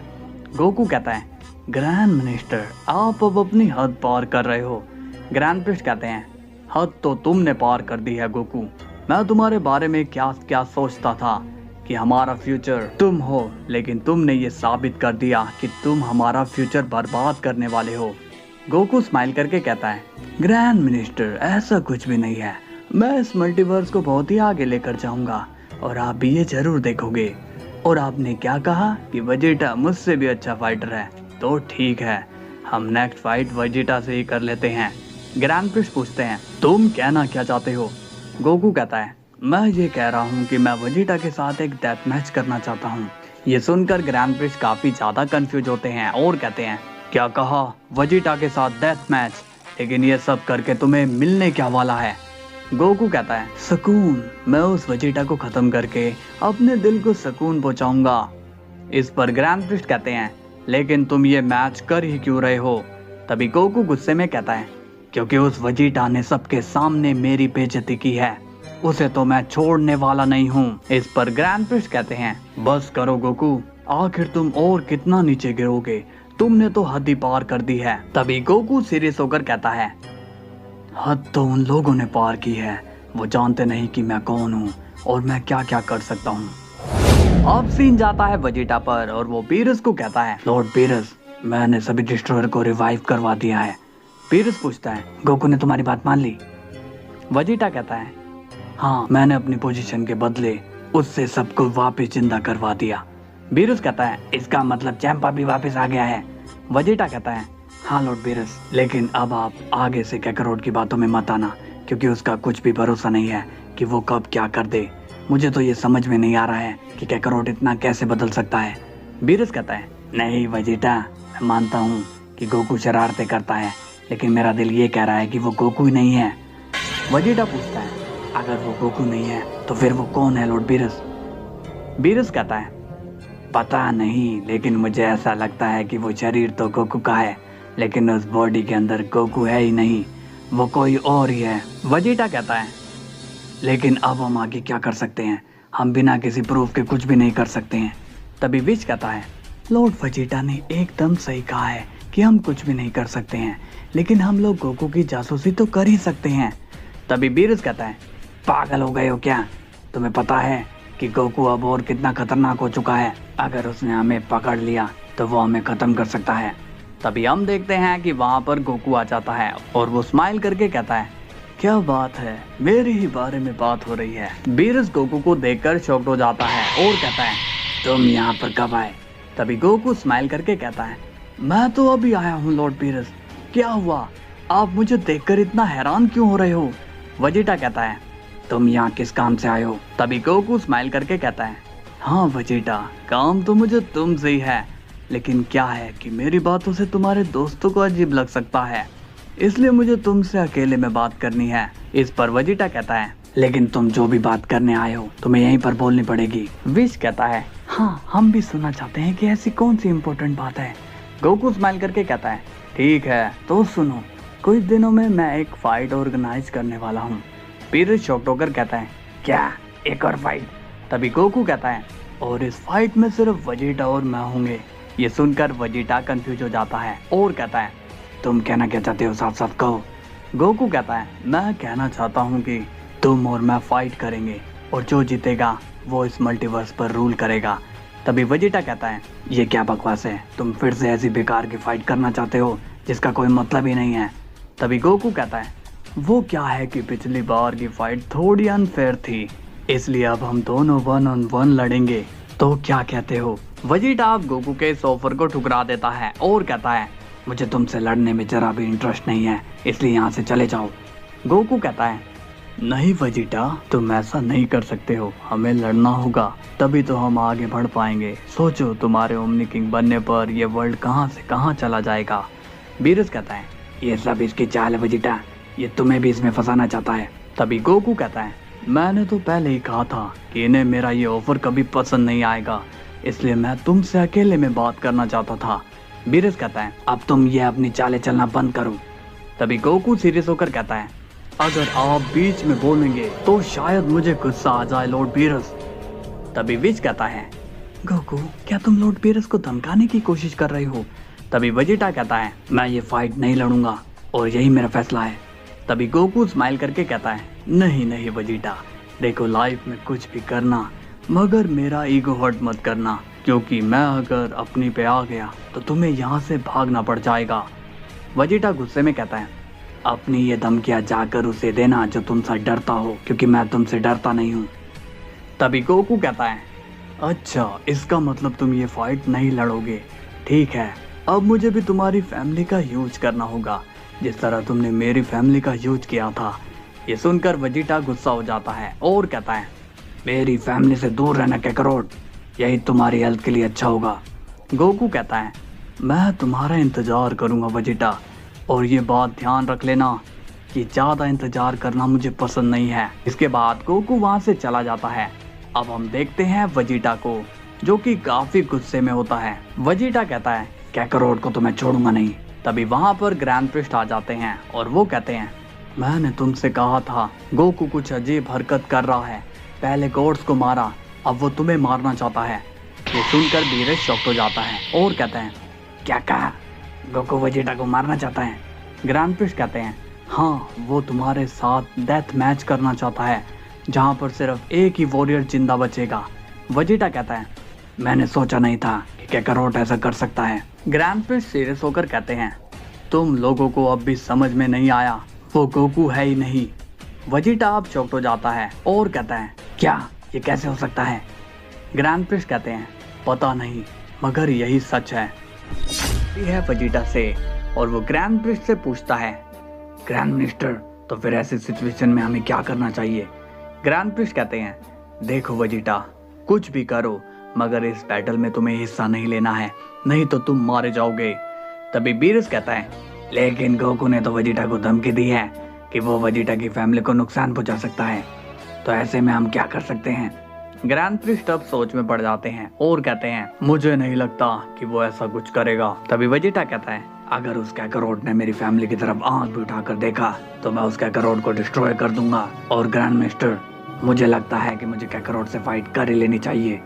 गोकू कहता है, ग्रैंड मिनिस्टर आप अब अपनी हद पार कर रहे हो। ग्रैंड प्रिस्ट कहते हैं, हद तो तुमने पार कर दी है गोकू। मैं तुम्हारे बारे में क्या क्या सोचता था कि हमारा फ्यूचर तुम हो, लेकिन तुमने ये साबित कर दिया कि तुम हमारा फ्यूचर बर्बाद करने वाले हो। गोकू स्माइल करके कहता है, ग्रैंड मिनिस्टर ऐसा कुछ भी नहीं है। मैं इस मल्टीवर्स को बहुत ही आगे लेकर जाऊंगा और आप भी ये जरूर देखोगे। और आपने क्या कहा कि वेजिटा मुझसे भी अच्छा फाइटर है, तो ठीक है, हम नेक्स्ट फाइट वेजिटा से ही कर लेते हैं। ग्रैंड प्रिस्ट पूछते हैं, तुम कहना क्या चाहते हो? गोकू कहता है, मैं ये कह रहा हूँ कि मैं वेजिटा के साथ एक डेथ मैच करना चाहता हूँ। ये सुनकर ग्रैंड प्रिस्ट काफी ज्यादा कंफ्यूज होते हैं और कहते हैं, क्या कहा, वेजिटा के साथ डेथ मैच? लेकिन ये सब करके तुम्हें मिलने क्या वाला है? गोकू कहता है, सुकून। मैं उस वेजिटा को खत्म करके अपने दिल को सुकून पहुंचाऊंगा। इस पर ग्रैंड प्रिस्ट कहते हैं, लेकिन तुम ये मैच कर ही क्यों रहे हो? तभी गोकू गुस्से में कहता है, क्योंकि उस वेजिटा ने सबके सामने मेरी बेइज्जती की है, उसे तो मैं छोड़ने वाला नहीं हूँ। इस पर ग्रैंड प्रिस्ट कहते हैं, बस करो गोकू, आखिर तुम और कितना नीचे गिरोगे? तुमने तो हद ही पार कर दी है। तभी गोकू सीरियस होकर कहता है, हद तो उन लोगों ने पार की है, वो जानते नहीं कि मैं कौन हूँ और मैं क्या क्या कर सकता हूँ। अब सीन जाता है वेजिटा पर और वो बीरस को कहता है, लॉर्ड बीरस, मैंने सभी डिस्ट्रॉयर को रिवाइव करवा दिया है। बीरस पूछता है, गोकू ने तुम्हारी बात मान ली? वेजिटा कहता है, हाँ, मैंने अपनी पोजीशन के बदले उससे सबको वापस जिंदा करवा दिया। बीरस कहता है, इसका मतलब चैंपा भी वापस आ गया है? वेजिटा कहता है, हाँ लॉर्ड बीरस, लेकिन अब आप आगे से कैकरोट की बातों में मत आना, क्योंकि उसका कुछ भी भरोसा नहीं है कि वो कब क्या कर दे। मुझे तो ये समझ में नहीं आ रहा है कि कैकरोट इतना कैसे बदल सकता है। बीरस कहता है, नहीं वेजिटा, मैं मानता हूँ कि गोकू शरारतें करता है, लेकिन मेरा दिल ये कह रहा है कि वो गोकू ही नहीं है। वेजिटा पूछता है, अगर वो गोकू नहीं है तो फिर वो कौन है लॉर्ड बीरस? बीरस कहता है, पता नहीं, लेकिन मुझे ऐसा लगता है कि वो शरीर तो गोकू का है, लेकिन उस बॉडी के अंदर गोकू है ही नहीं, वो कोई और ही है। वेजिटा कहता है, लेकिन अब हम आगे क्या कर सकते हैं? हम बिना किसी प्रूफ के कुछ भी नहीं कर सकते हैं। तभी विच कहता है, लॉर्ड वेजिटा ने एकदम सही कहा है कि हम कुछ भी नहीं कर सकते हैं, लेकिन हम लोग गोकू की जासूसी तो कर ही सकते हैं। तभी बीरस कहता है, पागल हो गए हो क्या? तुम्हें पता है कि गोकू अब और कितना खतरनाक हो चुका है? अगर उसने हमें पकड़ लिया तो वो हमें खत्म कर सकता है। तभी हम देखते हैं कि वहाँ पर गोकू आ जाता है और वो स्माइल करके कहता है, क्या बात है, मेरे ही बारे में बात हो रही है। बीरस गोकू को देखकर शॉक्ड हो जाता है और कहता है, तुम यहाँ पर कब आए? तभी गोकू स्माइल करके कहता है, मैं तो अभी आया हूँ लॉर्ड बीरस। क्या हुआ, आप मुझे देखकर इतना हैरान क्यों हो रहे हो? वेजिटा कहता है, तुम यहाँ किस काम से आए हो? तभी गोकू स्माइल करके कहता है, हाँ वेजिटा, काम तो मुझे तुमसे ही है, लेकिन क्या है कि मेरी बातों से तुम्हारे दोस्तों को अजीब लग सकता है, इसलिए मुझे तुमसे अकेले में बात करनी है। इस पर वेजिटा कहता है, लेकिन तुम जो भी बात करने आए हो तुम्हें यहीं पर बोलनी पड़ेगी। विश कहता है, हाँ, हम भी सुनना चाहते हैं कि ऐसी कौन सी इम्पोर्टेंट बात है। गोकू स्माइल करके कहता है, ठीक है तो सुनो, कुछ दिनों में मैं एक फाइट ऑर्गेनाइज करने वाला हूँ। बीरस शॉक्ड होकर कहता है, क्या, एक और फाइट? तभी गोकू कहता है, और इस फाइट में सिर्फ वेजिटा और मैं होंगे। ये सुनकर वेजिटा कंफ्यूज हो जाता है और कहता है, तुम कहना क्या चाहते हो, साफ साफ कहो। गोकू कहता है, मैं कहना चाहता हूँ कि तुम और मैं फाइट करेंगे और जो जीतेगा वो इस मल्टीवर्स पर रूल करेगा। तभी वेजिटा कहता है, ये क्या बकवास है, तुम फिर से ऐसी बेकार की फाइट करना चाहते हो जिसका कोई मतलब ही नहीं है। तभी गोकू कहता है, वो क्या है कि पिछली बार की फाइट थोड़ी अनफेयर थी, इसलिए अब हम दोनों 1-on-1 लड़ेंगे, तो क्या कहते हो? वेजिटा अब गोकू के इस ऑफर को ठुकरा देता है और कहता है, मुझे तुमसे लड़ने में जरा भी इंटरेस्ट नहीं है, इसलिए यहाँ से चले जाओ। गोकू कहता है, नहीं वेजिटा, तुम ऐसा नहीं कर सकते हो, हमें लड़ना होगा, तभी तो हम आगे बढ़ पाएंगे। सोचो तुम्हारे ओमनी किंग बनने पर ये वर्ल्ड कहाँ से कहाँ चला जाएगा। बीरस कहता है ये सब इसकी चाल है वेजिटा, ये तुम्हें भी इसमें फंसाना चाहता है। तभी गोकू कहता है मैंने तो पहले ही कहा था कि इन्हें मेरा ये ऑफर कभी पसंद नहीं आएगा, इसलिए मैं तुमसे अकेले में बात करना चाहता था। बीरस कहता है अब तुम ये अपनी चालें चलना बंद करो। तभी गोकू सीरियस होकर कहता है अगर आप बीच में बोलेंगे तो शायद मुझे गुस्सा आ जाए लॉर्ड बीरस। तभी विच कहता है गोकू क्या तुम लॉर्ड बीरस को धमकाने की कोशिश कर रहे हो। तभी वेजिटा कहता है मैं ये फाइट नहीं लड़ूंगा और यही मेरा फैसला है। तभी गोकू स्माइल करके कहता है नहीं नहीं वेजिटा, देखो लाइफ में कुछ भी करना मगर मेरा ईगो हर्ट मत करना, क्योंकि मैं अगर अपनी पे आ गया तो तुम्हें यहाँ से भागना पड़ जाएगा। वेजिटा गुस्से में कहता है अपनी ये धमकियाँ जाकर उसे देना जो तुमसे डरता हो, क्योंकि मैं तुमसे डरता नहीं हूँ। तभी गोकू कहता है अच्छा इसका मतलब तुम ये फाइट नहीं लड़ोगे, ठीक है, अब मुझे भी तुम्हारी फैमिली का यूज करना होगा जिस तरह तुमने मेरी फैमिली का यूज किया था। ये सुनकर वेजिटा गुस्सा हो जाता है और कहता है मेरी फैमिली से दूर रहना कैकरोट, यही तुम्हारी हेल्थ के लिए अच्छा होगा। गोकू कहता है मैं तुम्हारा इंतजार करूंगा वेजिटा, और ये बात ध्यान रख लेना कि ज़्यादा इंतजार करना मुझे पसंद नहीं है। इसके बाद गोकू वहाँ से चला जाता है। अब हम देखते हैं वेजिटा को जो कि काफ़ी गुस्से में होता है। वेजिटा कहता है कैकरोट को तो मैं छोड़ूंगा नहीं। तभी वहाँ पर ग्रैंड प्रिस्ट आ जाते हैं और वो कहते हैं मैंने तुमसे कहा था गोकू कुछ अजीब हरकत कर रहा है, पहले गॉड्स को मारा अब वो तुम्हें मारना चाहता है। ये सुनकर बीरस शॉक हो जाता है और कहते हैं क्या कहा, गोकू वेजिटा को मारना चाहता है। ग्रैंड प्रिस्ट कहते हैं हाँ वो तुम्हारे साथ डेथ मैच करना चाहता है जहाँ पर सिर्फ एक ही वॉरियर जिंदा बचेगा। वेजिटा कहता है मैंने सोचा नहीं था कि कैकरोट ऐसा कर सकता है। ग्रैंड प्रिस्ट सीरियस होकर कहते हैं तुम लोगों को अब भी समझ में नहीं आया, वो गोकू है ही नहीं। वेजिटा अब चौंक हो जाता है और कहता है क्या ये कैसे हो सकता है। ग्रैंड प्रिस्ट कहते हैं पता नहीं मगर यही सच है। वेजिटा से और वो ग्रैंड प्रिस्ट से पूछता है ग्रैंड मिनिस्टर तो फिर ऐसी सिचुएशन में हमें क्या करना चाहिए। ग्रैंड प्रिस्ट कहते हैं देखो वेजिटा कुछ भी करो मगर इस बैटल में तुम्हें हिस्सा नहीं लेना है, नहीं तो तुम मारे जाओगे। तभी बीरस कहता है लेकिन गोकू ने तो वेजिटा को धमकी दी है कि वो वेजिटा की फैमिली को नुकसान पहुंचा सकता है, तो ऐसे में हम क्या कर सकते हैं। ग्रैंड प्रिस्ट अब सोच में पड़ जाते हैं और कहते हैं मुझे नहीं लगता कि वो ऐसा कुछ करेगा। तभी वेजिटा कहता है अगर उस कैकरोट ने मेरी फैमिली की तरफ आंख भी उठाकर देखा तो मैं उस कैकरोट को डिस्ट्रॉय कर दूंगा। और ग्रैंड मिनिस्टर मुझे लगता है कि मुझे कैकरोट से फाइट कर ही लेनी चाहिए।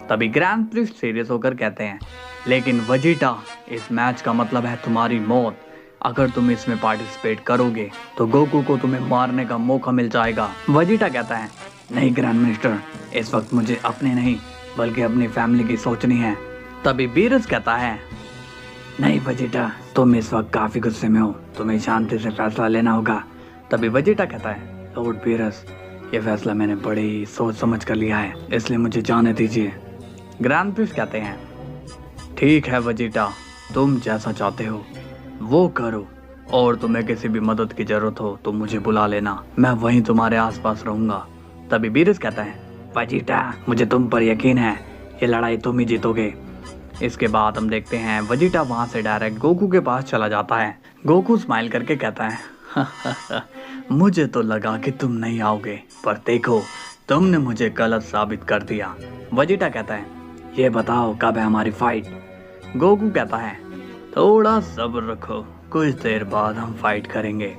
तभी ग्रैंड प्रिस्ट सीरियस होकर कहते हैं लेकिन वेजिटा इस मैच का मतलब है तुम्हारी मौत, अगर तुम इसमें पार्टिसिपेट करोगे तो गोकू को तुम्हें मारने का मौका मिल जाएगा। वेजिटा कहता है नहीं ग्रैंड मिनिस्टर, इस वक्त मुझे अपने नहीं बल्कि अपनी फैमिली की सोचनी है। तभी बीरस कहता है नहीं वेजिटा तुम इस वक्त काफी गुस्से में हो, तुम्हें शांति से फैसला लेना होगा। तभी वेजिटा कहता है लॉर्ड बीरस ये फैसला मैंने बड़े ही सोच समझ कर लिया है, इसलिए मुझे जाने दीजिए। ग्रैंड प्रिस्ट कहते हैं ठीक है वेजिटा तुम जैसा चाहते हो वो करो, और तुम्हें किसी भी मदद की जरूरत हो तो मुझे बुला लेना, मैं वहीं तुम्हारे आसपास रहूंगा। तभी बीरस कहता है वेजिटा मुझे तुम पर यकीन है, ये लड़ाई तुम ही जीतोगे। इसके बाद हम देखते हैं वेजिटा वहां से डायरेक्ट गोकू के पास चला जाता है। गोकू स्माइल करके कहता है मुझे तो लगा कि तुम नहीं आओगे, पर देखो तुमने मुझे गलत साबित कर दिया। वेजिटा कहता है ये बताओ कब है हमारी फाइट। गोकू कहता है थोड़ा सब्र रखो, कुछ देर बाद हम फाइट करेंगे।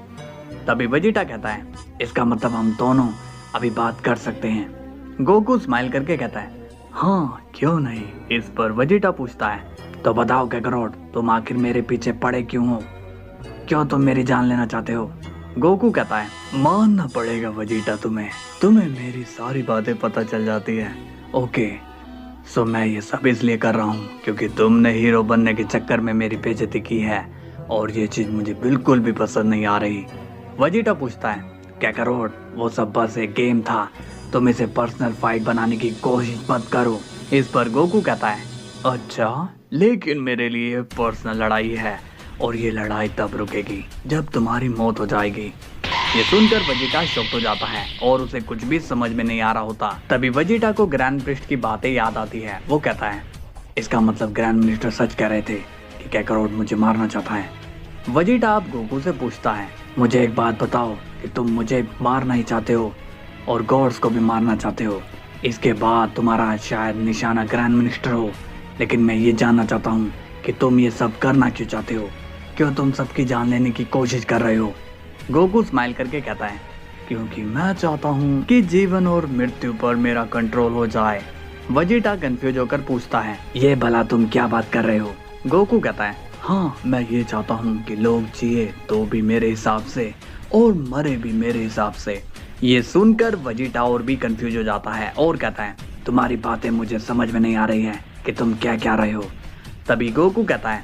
तभी वेजिटा कहता है इसका मतलब हम दोनों अभी बात कर सकते हैं। गोकू स्माइल करके कहता है हाँ क्यों नहीं। इस पर वेजिटा पूछता है तो बताओ कैकरोट तुम आखिर मेरे पीछे पड़े क्यों हो, क्यों तुम मेरी जान लेना चाहते हो। गोकू कहता है मानना पड़ेगा वेजिटा तुम्हें मेरी सारी बातें पता चल जाती है। ओके सो मैं ये सब इसलिए कर रहा हूँ क्योंकि तुमने हीरो बनने के चक्कर में मेरी बेइज्जती की है और ये चीज मुझे बिल्कुल भी पसंद नहीं आ रही। वेजिटा पूछता है कैकरोट वो सब बस एक गेम था, तुम इसे पर्सनल फाइट बनाने की कोशिश मत करो। इस पर गोकू कहता है अच्छा लेकिन मेरे लिए पर्सनल लड़ाई है और ये लड़ाई तब रुकेगी जब तुम्हारी मौत हो जाएगी। ये सुनकर वजीटा शॉक्ड हो जाता है और उसे कुछ भी समझ में नहीं आ रहा होता। तभी वजीटा को ग्रैंड प्रिस्ट की बातें याद आती है। वो कहता है, इसका मतलब ग्रैंड मिनिस्टर सच कह रहे थे कि कैकरोट मुझे मारना चाहता है। वजीटा अब गोकू से पूछता है, मुझे एक बात बताओ कि तुम मुझे मारना ही चाहते हो और गॉड्स को भी मारना चाहते हो। इसके बाद तुम्हारा शायद निशाना ग्रैंड मिनिस्टर हो, लेकिन मैं ये जानना चाहता हूँ कि तुम ये सब करना क्यों चाहते हो? क्यों तुम सबकी जान लेने की कोशिश कर रहे हो? गोकू स्माइल करके कहता है, क्योंकि मैं चाहता हूँ कि जीवन और मृत्यु पर मेरा कंट्रोल हो जाए। वजीटा कंफ्यूज होकर पूछता है, ये भला तुम क्या बात कर रहे हो? गोकू कहता है, हाँ मैं ये चाहता हूँ कि लोग जिए तो भी मेरे हिसाब से और मरे भी मेरे हिसाब से। ये सुनकर वजीटा और भी कंफ्यूज हो जाता है और कहता है, तुम्हारी बातें मुझे समझ में नहीं आ रही है कि तुम क्या क्या रहे हो। तभी गोकू कहता है,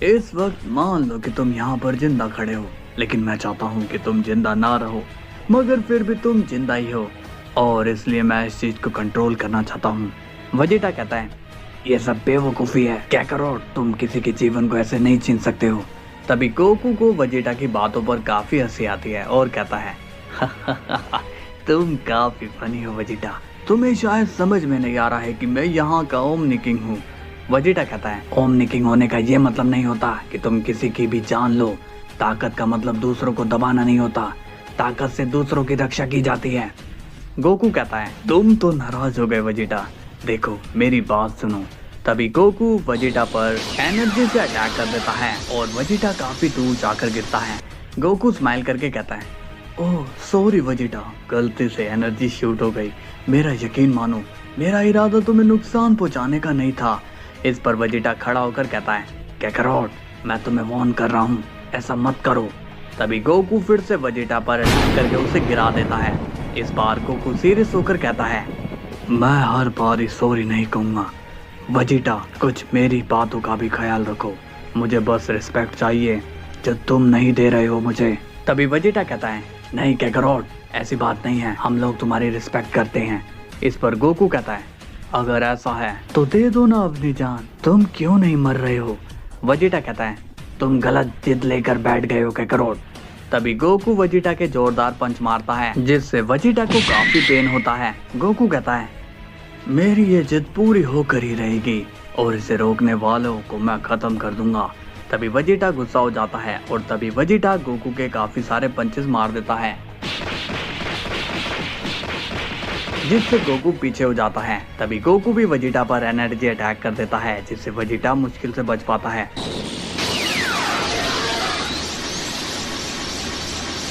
इस वक्त मान लो कि तुम यहाँ पर जिंदा खड़े हो, लेकिन मैं चाहता हूँ कि तुम जिंदा ना रहो, मगर फिर भी तुम जिंदा ही हो और इसलिए मैं इस चीज को कंट्रोल करना चाहता हूँ। वजीटा कहता है, ये सब बेवकूफी है, क्या करो, तुम किसी के जीवन को ऐसे नहीं छीन सकते हो। तभी गोकू को वजीटा की बातों पर काफी हंसी आती है और कहता है, तुम काफी फनी हो वजीटा, तुम्हें शायद समझ में नहीं आ रहा है कि मैं यहाँ का ओमनी किंग हूँ। वजीटा कहता है, ओमनी किंग होने का ये मतलब नहीं होता कि तुम किसी की भी जान लो। ताकत का मतलब दूसरों को दबाना नहीं होता, ताकत से दूसरों की रक्षा की जाती है। गोकू कहता है, तुम तो नाराज हो गए वजीटा, देखो मेरी बात सुनो। तभी गोकू वजीटा पर एनर्जी से अटैक कर देता है और वजीटा काफी दूर जाकर गिरता है। गोकू स्माइल करके कहता है, ओह सॉरी वजीटा, गलती से एनर्जी शूट हो गई, मेरा यकीन मानो, मेरा इरादा तुम्हें नुकसान पहुंचाने का नहीं था। इस पर वजीटा खड़ा होकर कहता है, कैकरोट मैं तुम्हें वार्न कर रहा हूँ, ऐसा मत करो। तभी गोकू फिर से वजीटा पर अटैक करके उसे गिरा देता है। इस बार गोकू सीरियस होकर कहता है, मैं हर बार सॉरी नहीं कहूँगा वजीटा, कुछ मेरी बातों का भी ख्याल रखो, मुझे बस रिस्पेक्ट चाहिए जो तुम नहीं दे रहे हो मुझे। तभी वजीटा कहता है, नहीं कैकरोट ऐसी बात नहीं है, हम लोग तुम्हारी रिस्पेक्ट करते हैं। इस पर गोकू कहता है, अगर ऐसा है तो दे दो ना अपनी जान, तुम क्यों नहीं मर रहे हो? वजीटा कहता है, तुम गलत जिद लेकर बैठ गए हो कैकरोट। तभी गोकू वजीटा के जोरदार पंच मारता है जिससे वजीटा को काफी पेन होता है। गोकू कहता है, मेरी ये जिद पूरी होकर ही रहेगी और इसे रोकने वालों को मैं खत्म कर दूंगा। तभी वजीटा गुस्सा हो जाता है और तभी वजीटा गोकू के काफी सारे पंचेस मार देता है जिससे गोकू पीछे हो जाता है। तभी गोकू भी वजीटा पर एनर्जी अटैक कर देता है जिससे वजीटा मुश्किल से बच पाता है।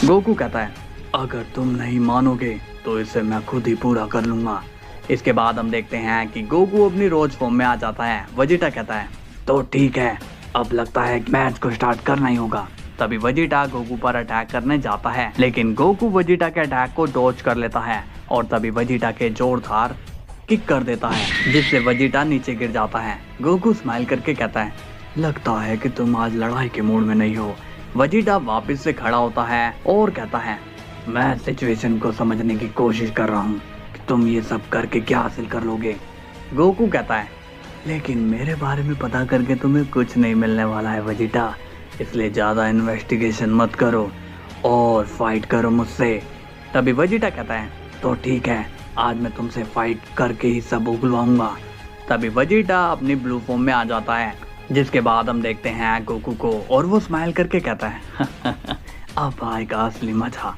गोकू कहता है, अगर तुम नहीं मानोगे तो इसे मैं खुद ही पूरा कर लूंगा। इसके बाद हम देखते हैं कि गोकू अपनी रोज फॉर्म में आ जाता है। वजीटा कहता है, तो ठीक है, अब लगता है कि मैच को स्टार्ट करना ही होगा। तभी वजीटा गोकू पर अटैक करने जाता है, लेकिन गोकू वजीटा के अटैक को डॉज कर लेता है और तभी वजीटा के जोरदार किक कर देता है जिससे वजीटा नीचे गिर जाता है। गोकू स्माइल करके कहता है, लगता है कि तुम आज लड़ाई के मूड में नहीं हो। वजीटा वापस से खड़ा होता है और कहता है, मैं सिचुएशन को समझने की कोशिश कर रहा हूँ कि तुम ये सब करके क्या हासिल कर लोगे। गोकू कहता है, लेकिन मेरे बारे में पता करके तुम्हें कुछ नहीं मिलने वाला है वजीटा, इसलिए ज्यादा इन्वेस्टिगेशन मत करो और फाइट करो मुझसे। तभी वजीटा कहता है, तो ठीक है, आज मैं तुमसे फाइट करके ही सब उगलवाऊंगा। तभी वजीटा अपनी ब्लू फॉर्म में आ जाता है जिसके बाद हम देखते हैं गोकू को और वो स्माइल करके कहता है, अब आएगा असली मजा।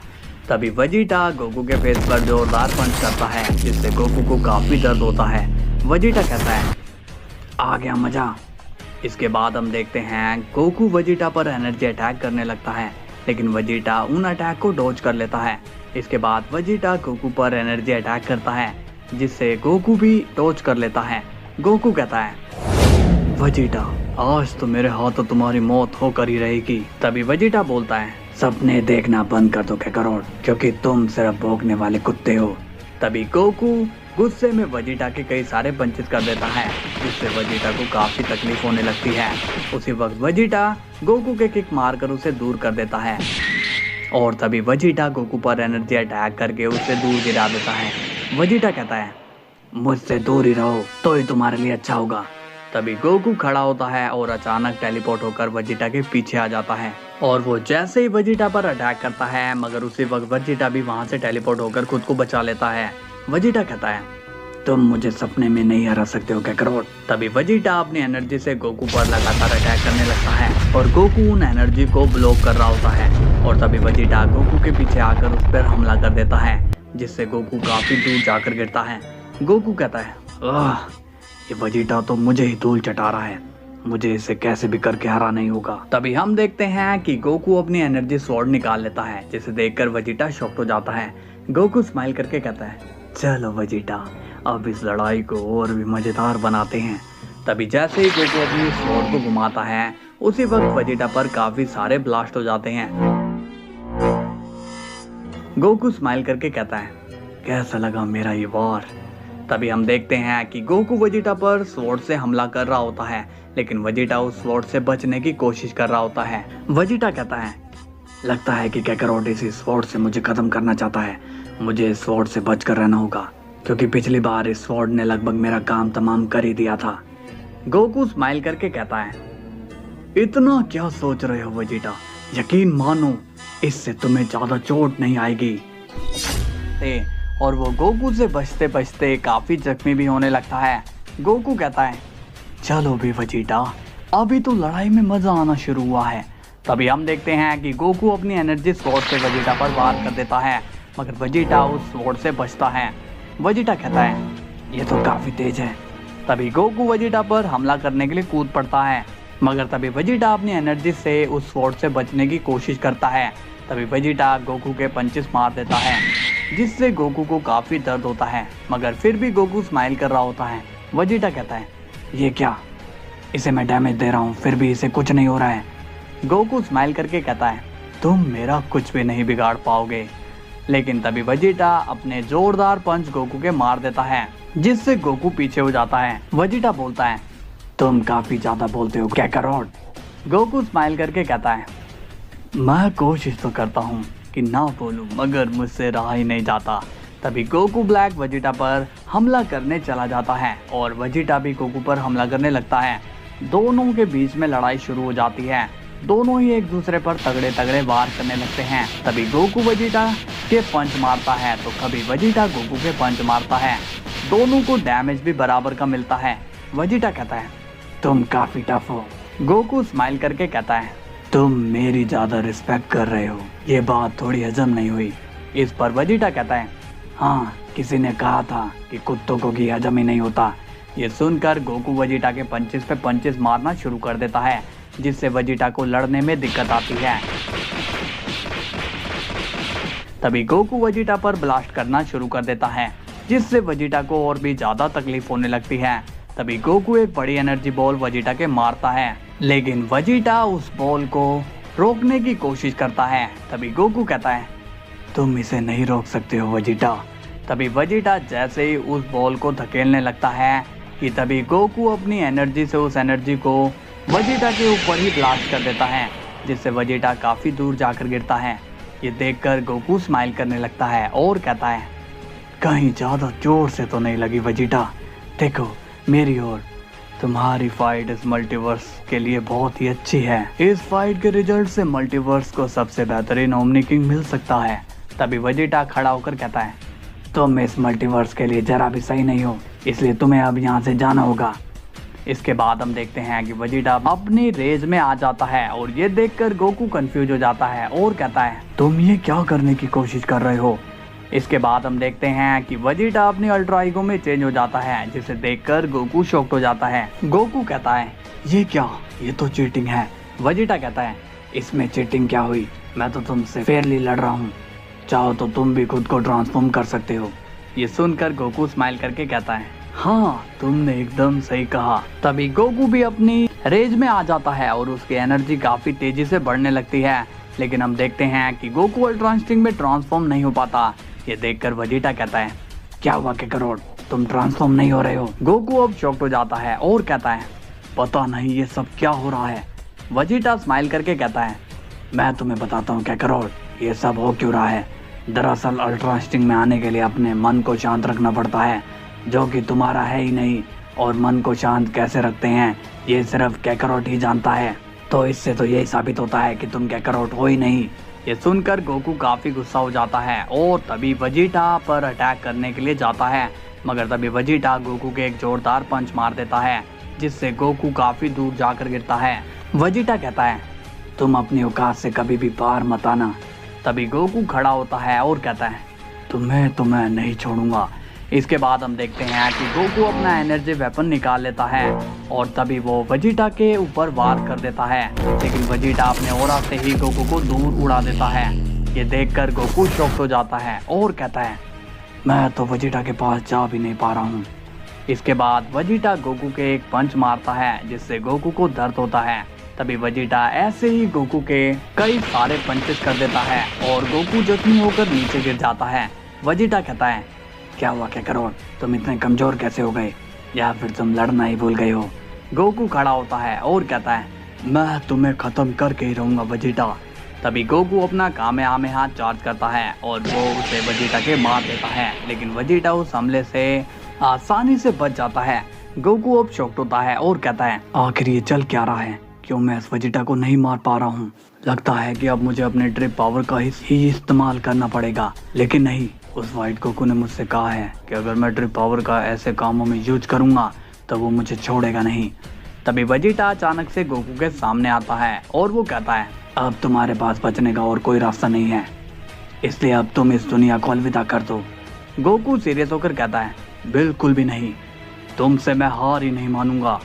तभी वजीटा गोकू के फेस पर जोरदार पंच करता है जिससे गोकू को काफी दर्द होता है। वजीटा कहता है, आ गया मजा। इसके बाद हम देखते हैं गोकू वजीटा पर एनर्जी अटैक करने लगता है, लेकिन वजीटा उन अटैक को डॉज कर लेता है। इसके बाद वजीटा गोकू पर एनर्जी अटैक करता है जिससे गोकू भी डॉज कर लेता है। गोकू कहता है, वजीटा आज तो मेरे हाथों तुम्हारी मौत होकर ही रहेगी। तभी वजीटा बोलता है, सपने देखना बंद कर दो कैकरोट, क्योंकि तुम सिर्फ भौंकने वाले कुत्ते हो। तभी गोकू गुस्से में वजीटा के कई सारे पंचेस कर देता है जिससे वजीटा को काफी तकलीफ होने लगती है। उसी वक्त वजीटा गोकू के किक मारकर उसे दूर कर देता है और तभी वजीटा गोकू पर एनर्जी अटैक करके उसे दूर गिरा देता है। वजीटा कहता है, मुझसे दूर ही रहो तो ही तुम्हारे लिए अच्छा होगा। तभी गोकू खड़ा होता है और अचानक टेलीपोर्ट होकर वजीटा के पीछे आ जाता है। और वो जैसे ही वेजिटा पर अटैक करता है, मगर उसी वक्त वेजिटा भी वहां से टेलीपोर्ट होकर खुद को बचा लेता है। वेजिटा कहता है, तुम मुझे सपने में नहीं हरा सकते हो काकारोट। तभी वेजिटा अपनी एनर्जी से गोकू पर लगातार अटैक करने लगता है और गोकू उन एनर्जी को ब्लॉक कर रहा होता है। और तभी वेजिटा गोकू के पीछे आकर उस पर हमला कर देता है, जिससे गोकू काफी दूर जाकर गिरता है। गोकू कहता है, ये वेजिटा तो मुझे ही धूल चटा रहा है, मुझे इसे कैसे भी करके हरा नहीं होगा। तभी हम देखते हैं कि गोकू अपनी एनर्जी स्वॉर्ड निकाल लेता है, जिसे देखकर वेजिटा शॉक्ड हो जाता है। गोकू स्माइल करके कहता है, चलो वेजिटा, अब इस लड़ाई को और भी मजेदार बनाते हैं। तभी जैसे ही गोकू अपनी स्वॉर्ड को घुमाता है, उसी वक्त वेजिटा पर काफी सारे ब्लास्ट हो जाते हैं। गोकू स्माइल करके कहता है, कैसा लगा मेरा ये वार। तभी हम देखते हैं कि गोकू वेजिटा पर स्वॉर्ड से हमला कर रहा होता है, लेकिन वेजिटा उस स्वॉर्ड से बचने की कोशिश कर रहा होता है। वेजिटा कहता है, लगता है कि काकारोट इस स्वॉर्ड से मुझे खत्म करना चाहता है। मुझे इस स्वॉर्ड से बचकर रहना होगा, क्योंकि पिछली बार इस स्वॉर्ड ने लगभग मेरा काम तमाम कर ही दिया था। गोकू स्माइल करके कहता है, इतना क्या सोच रहे हो वेजिटा, यकीन मानो इससे तुम्हें ज्यादा चोट नहीं आएगी। और वो गोकू से बचते बचते काफी जख्मी भी होने लगता है। गोकू कहता है, चलो भी वेजिटा, अभी तो लड़ाई में मजा आना शुरू हुआ है। तभी हम देखते हैं कि गोकू अपनी एनर्जी स्वॉर्ड से वेजिटा पर वार कर देता है, मगर वेजिटा उस स्वॉर्ड से बचता है। वेजिटा कहता है, ये तो काफी तेज है। तभी गोकू वेजिटा पर हमला करने के लिए कूद पड़ता है, मगर तभी वेजिटा अपनी एनर्जी से उस स्वॉर्ड से बचने की कोशिश करता है। तभी वेजिटा गोकू के पंचेस मार देता है, जिससे गोकू को काफी दर्द होता है, मगर फिर भी गोकू स्माइल कर रहा होता है। वेजिटा कहता है, ये क्या, इसे मैं डैमेज दे रहा हूँ फिर भी इसे कुछ नहीं हो रहा है। गोकू स्माइल करके कहता है, तुम मेरा कुछ भी नहीं बिगाड़ पाओगे। लेकिन तभी वेजिटा अपने जोरदार पंच गोकू के मार देता है, जिससे गोकू पीछे हो जाता है। वेजिटा बोलता है, तुम काफी ज्यादा बोलते हो काकारोट। गोकू स्माइल करके कहता है, मैं कोशिश तो करता हूँ कि ना बोलूं, मगर मुझसे रहा ही नहीं जाता। तभी गोकू ब्लैक वेजिटा पर हमला करने चला जाता है और वेजिटा भी गोकू पर हमला करने लगता है। दोनों के बीच में लड़ाई शुरू हो जाती है। दोनों ही एक दूसरे पर तगड़े तगड़े वार करने लगते हैं। तभी गोकू वेजिटा के पंच मारता है तो कभी वेजिटा गोकू के पंच मारता है। दोनों को डैमेज भी बराबर का मिलता है। वेजिटा कहता है, तुम काफी टफ हो। गोकू स्माइल करके कहता है, तुम मेरी ज्यादा रिस्पेक्ट कर रहे हो, ये बात थोड़ी हजम नहीं हुई। इस पर वेजिटा कहता है, हाँ, किसी ने कहा था कि कुत्तों को घी हजम ही नहीं होता। ये सुनकर गोकू वेजिटा के पंचेस पे पंचेस मारना शुरू कर देता है, जिससे वेजिटा को लड़ने में दिक्कत आती है। तभी गोकू वेजिटा पर ब्लास्ट करना शुरू कर देता है, जिससे वेजिटा को और भी ज्यादा तकलीफ होने लगती है। तभी गोकू एक बड़ी एनर्जी बॉल वेजिटा के मारता है, लेकिन वेजिटा उस बॉल को रोकने की कोशिश करता है। तभी गोकू कहता है, तुम इसे नहीं रोक सकते हो वेजिटा। तभी वेजिटा जैसे ही उस बॉल को धकेलने लगता है कि तभी गोकू अपनी एनर्जी से उस एनर्जी को वेजिटा के ऊपर ही ब्लास्ट कर देता है, जिससे वेजिटा काफी दूर जाकर गिरता है। ये देखकर गोकू स्माइल करने लगता है और कहता है, कहीं ज्यादा जोर से तो नहीं लगी वेजिटा, देखो मेरी ओर। तुम्हारी फाइट इस मल्टीवर्स के लिए बहुत ही अच्छी है। इस फाइट के रिजल्ट से मल्टीवर्स को सबसे बेहतरीन ओमनी किंग मिल सकता है। तभी वेजिटा खड़ा होकर कहता है, तुम इस मल्टीवर्स के लिए जरा भी सही नहीं हो, इसलिए तुम्हें अब यहाँ से जाना होगा। इसके बाद हम देखते हैं कि वेजिटा अपनी रेज में आ जाता है और ये देखकर गोकू कंफ्यूज हो जाता है और कहता है, तुम ये क्या करने की कोशिश कर रहे हो। इसके बाद हम देखते हैं कि वेजिटा अपनी अल्ट्रा ईगो में चेंज हो जाता है, जिसे देखकर गोकू शॉक्ड हो जाता है। गोकू कहता है, ये क्या, ये तो चीटिंग है। वेजिटा कहता है, इसमें चीटिंग क्या हुई, मैं तो तुमसे फेयरली लड़ रहा हूँ, चाहो तो तुम भी खुद को ट्रांसफॉर्म कर सकते हो। ये सुनकर गोकू स्माइल करके कहता है, हाँ तुमने एकदम सही कहा। तभी गोकू भी अपनी रेज में आ जाता है और उसकी एनर्जी काफी तेजी से बढ़ने लगती है, लेकिन हम देखते हैं कि गोकू अल्ट्रा इंस्टिंक्ट में ट्रांसफॉर्म नहीं हो पाता। ये देखकर वेजिटा कहता है, क्या हुआ काकारोट, तुम ट्रांसफॉर्म नहीं हो रहे हो। गोकू अब शॉक्ड हो जाता है और कहता है, पता नहीं ये सब क्या हो रहा है। वेजिटा स्माइल करके कहता है, मैं तुम्हें बताता हूँ काकारोट, ये सब हो क्यों रहा है। दरअसल अल्ट्रा इंस्टिंक्ट में आने के लिए अपने मन को शांत रखना पड़ता है, जो कि तुम्हारा है ही नहीं, और मन को शांत कैसे रखते हैं ये सिर्फ काकारोट ही जानता है। तो इससे तो यही साबित होता है कि तुम कैकरोट हो ही नहीं। ये सुनकर गोकू काफी गुस्सा हो जाता है और तभी वेजिटा पर अटैक करने के लिए जाता है, मगर तभी वेजिटा गोकू के एक जोरदार पंच मार देता है, जिससे गोकू काफी दूर जाकर गिरता है। वेजिटा कहता है, तुम अपनी औकात से कभी भी पार मत आना। तभी गोकू खड़ा होता है और कहता है, तुम्हें नहीं छोड़ूंगा। इसके बाद हम देखते हैं कि गोकू अपना एनर्जी वेपन निकाल लेता है और तभी वो वेजिटा के ऊपर वार कर देता है, लेकिन वेजिटा अपने ऑरा से ही गोकू को दूर उड़ा देता है। ये देखकर गोकू शॉक्ड हो जाता है और कहता है, मैं तो वेजिटा के पास जा भी नहीं पा रहा हूँ। इसके बाद वेजिटा गोकू के एक पंच मारता है, जिससे गोकू को दर्द होता है। तभी वेजिटा ऐसे ही गोकू के कई सारे पंचेस कर देता है और गोकू जख्मी होकर नीचे गिर जाता है। वेजिटा कहता है, क्या हुआ कैकरोट, तुम इतने कमजोर कैसे हो गए, या फिर तुम लड़ना ही भूल गए हो। गोकू खड़ा होता है और कहता है, मैं तुम्हें खत्म करके ही रहूंगा वेजिटा। तभी गोकू अपना कामेहामेहा चार्ज करता है और वो उसे वेजिटा के मार देता है, लेकिन वेजिटा उस हमले से आसानी से बच जाता है। गोकू अब शॉक्ड होता है और कहता है, आखिर ये चल क्या रहा है, क्यों मैं इस वेजिटा को नहीं मार पा रहा हूँ। लगता है कि अब मुझे अपने ड्रिप पावर का ही इस्तेमाल करना पड़ेगा। लेकिन नहीं, उस वाइट गोकू ने मुझसे कहा है कि अगर मैं ड्रिप पावर का ऐसे कामों में यूज करूंगा तो वो मुझे छोड़ेगा नहीं। तभी वेजिटा अचानक से गोकू के सामने आता है और वो कहता है, अब तुम्हारे पास बचने का और कोई रास्ता नहीं है, इसलिए अब तुम इस दुनिया को अलविदा कर दो। गोकू सीरियस होकर कहता है, बिल्कुल भी नहीं, तुमसे मैं हार ही नहीं मानूंगा।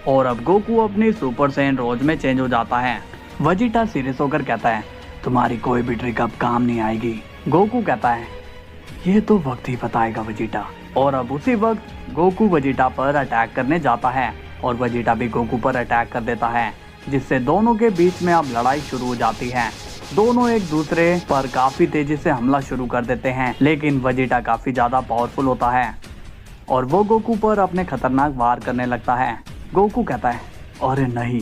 और अब गोकू अपनी सुपर सैयन रोज में चेंज हो जाता है। वेजिटा सीरियस होकर कहता है, तुम्हारी कोई भी ट्रिक अब काम नहीं आएगी। गोकू कहता है, ये तो वक्त ही बताएगा वेजिटा। और अब उसी वक्त गोकू वेजिटा पर अटैक करने जाता है और वेजिटा भी गोकू पर अटैक कर देता है, जिससे दोनों के बीच में अब लड़ाई शुरू हो जाती है। दोनों एक दूसरे पर काफी तेजी से हमला शुरू कर देते हैं, लेकिन वेजिटा काफी ज्यादा पावरफुल होता है और वो गोकू पर अपने खतरनाक वार करने लगता है। गोकू कहता है, अरे नहीं,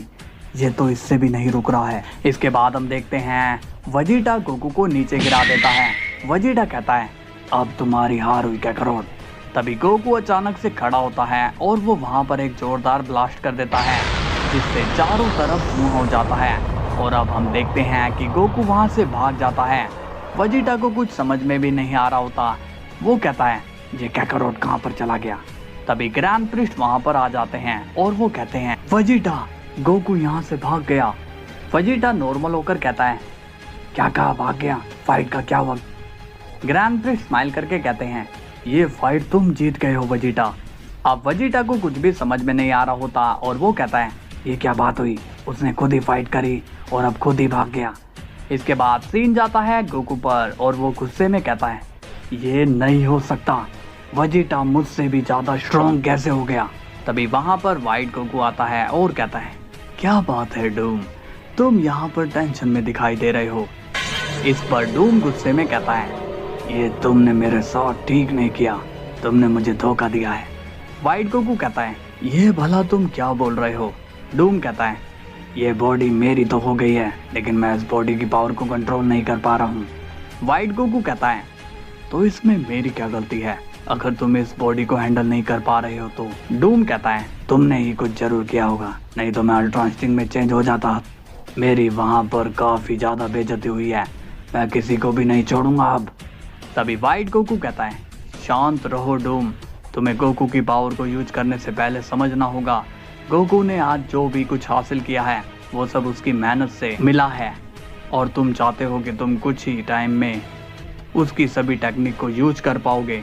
ये तो इससे भी नहीं रुक रहा है। इसके बाद हम देखते हैं वेजिटा गोकू को नीचे गिरा देता है। वेजिटा कहता है, अब तुम्हारी हार हुई कैकरोट। तभी गोकू अचानक से खड़ा होता है और वो वहां पर एक जोरदार ब्लास्ट कर देता है, जिससे चारों तरफ धुआं हो जाता है। और अब हम देखते हैं कि गोकू वहां से भाग जाता है। वेजिटा को कुछ समझ में भी नहीं आ रहा होता। वो कहता है, ये कैकरोट कहाँ पर चला गया। तभी ग्रैंड प्रिस्ट वहां पर आ जाते हैं और वो कहते हैं, वेजिटा, गोकू यहाँ से भाग गया। वेजिटा नॉर्मल होकर कहता है, क्या कहा भाग गया, फाइट का क्या हुआ। ग्रैंड प्रिस्ट स्माइल करके कहते हैं, ये फाइट तुम जीत गए हो वेजिटा। अब वेजिटा को कुछ भी समझ में नहीं आ रहा होता और वो कहता है, ये क्या बात हुई, उसने खुद ही फाइट करी और अब खुद ही भाग गया। इसके बाद सीन जाता है गोकू पर और वो गुस्से में कहता है, ये नहीं हो सकता, वेजिटा मुझसे भी ज्यादा स्ट्रॉन्ग कैसे हो गया। तभी वहां पर वाइट गोकू आता है और कहता है, क्या बात है डूम, तुम यहाँ पर टेंशन में दिखाई दे रहे हो। इस पर डूम गुस्से में कहता है, ये तुमने मेरे साथ ठीक नहीं किया, तुमने मुझे धोखा दिया है। वाइट गोकू कहता है, ये भला तुम क्या बोल रहे हो। डूम कहता है, ये बॉडी मेरी तो हो गई है, लेकिन मैं इस बॉडी की पावर को कंट्रोल नहीं कर पा रहा हूँ। वाइट गोकू कहता है, तो इसमें मेरी क्या गलती है, अगर तुम इस बॉडी को हैंडल नहीं कर पा रहे हो तो। डूम कहता है, तुमने ही कुछ जरूर किया होगा, नहीं तो मैं अल्ट्रा इंस्टिंक्ट में चेंज हो जाता। मेरी वहां पर काफी ज्यादा बेइज्जती हुई है, मैं किसी को भी नहीं छोड़ूंगा अब। तभी वाइट गोकू कहता है, शांत रहो डूम, तुम्हें गोकू की पावर को यूज करने से पहले समझना होगा, गोकू ने आज जो भी कुछ हासिल किया है वो सब उसकी मेहनत से मिला है, और तुम चाहते हो कि तुम कुछ ही टाइम में उसकी सभी टेक्निक को यूज कर पाओगे।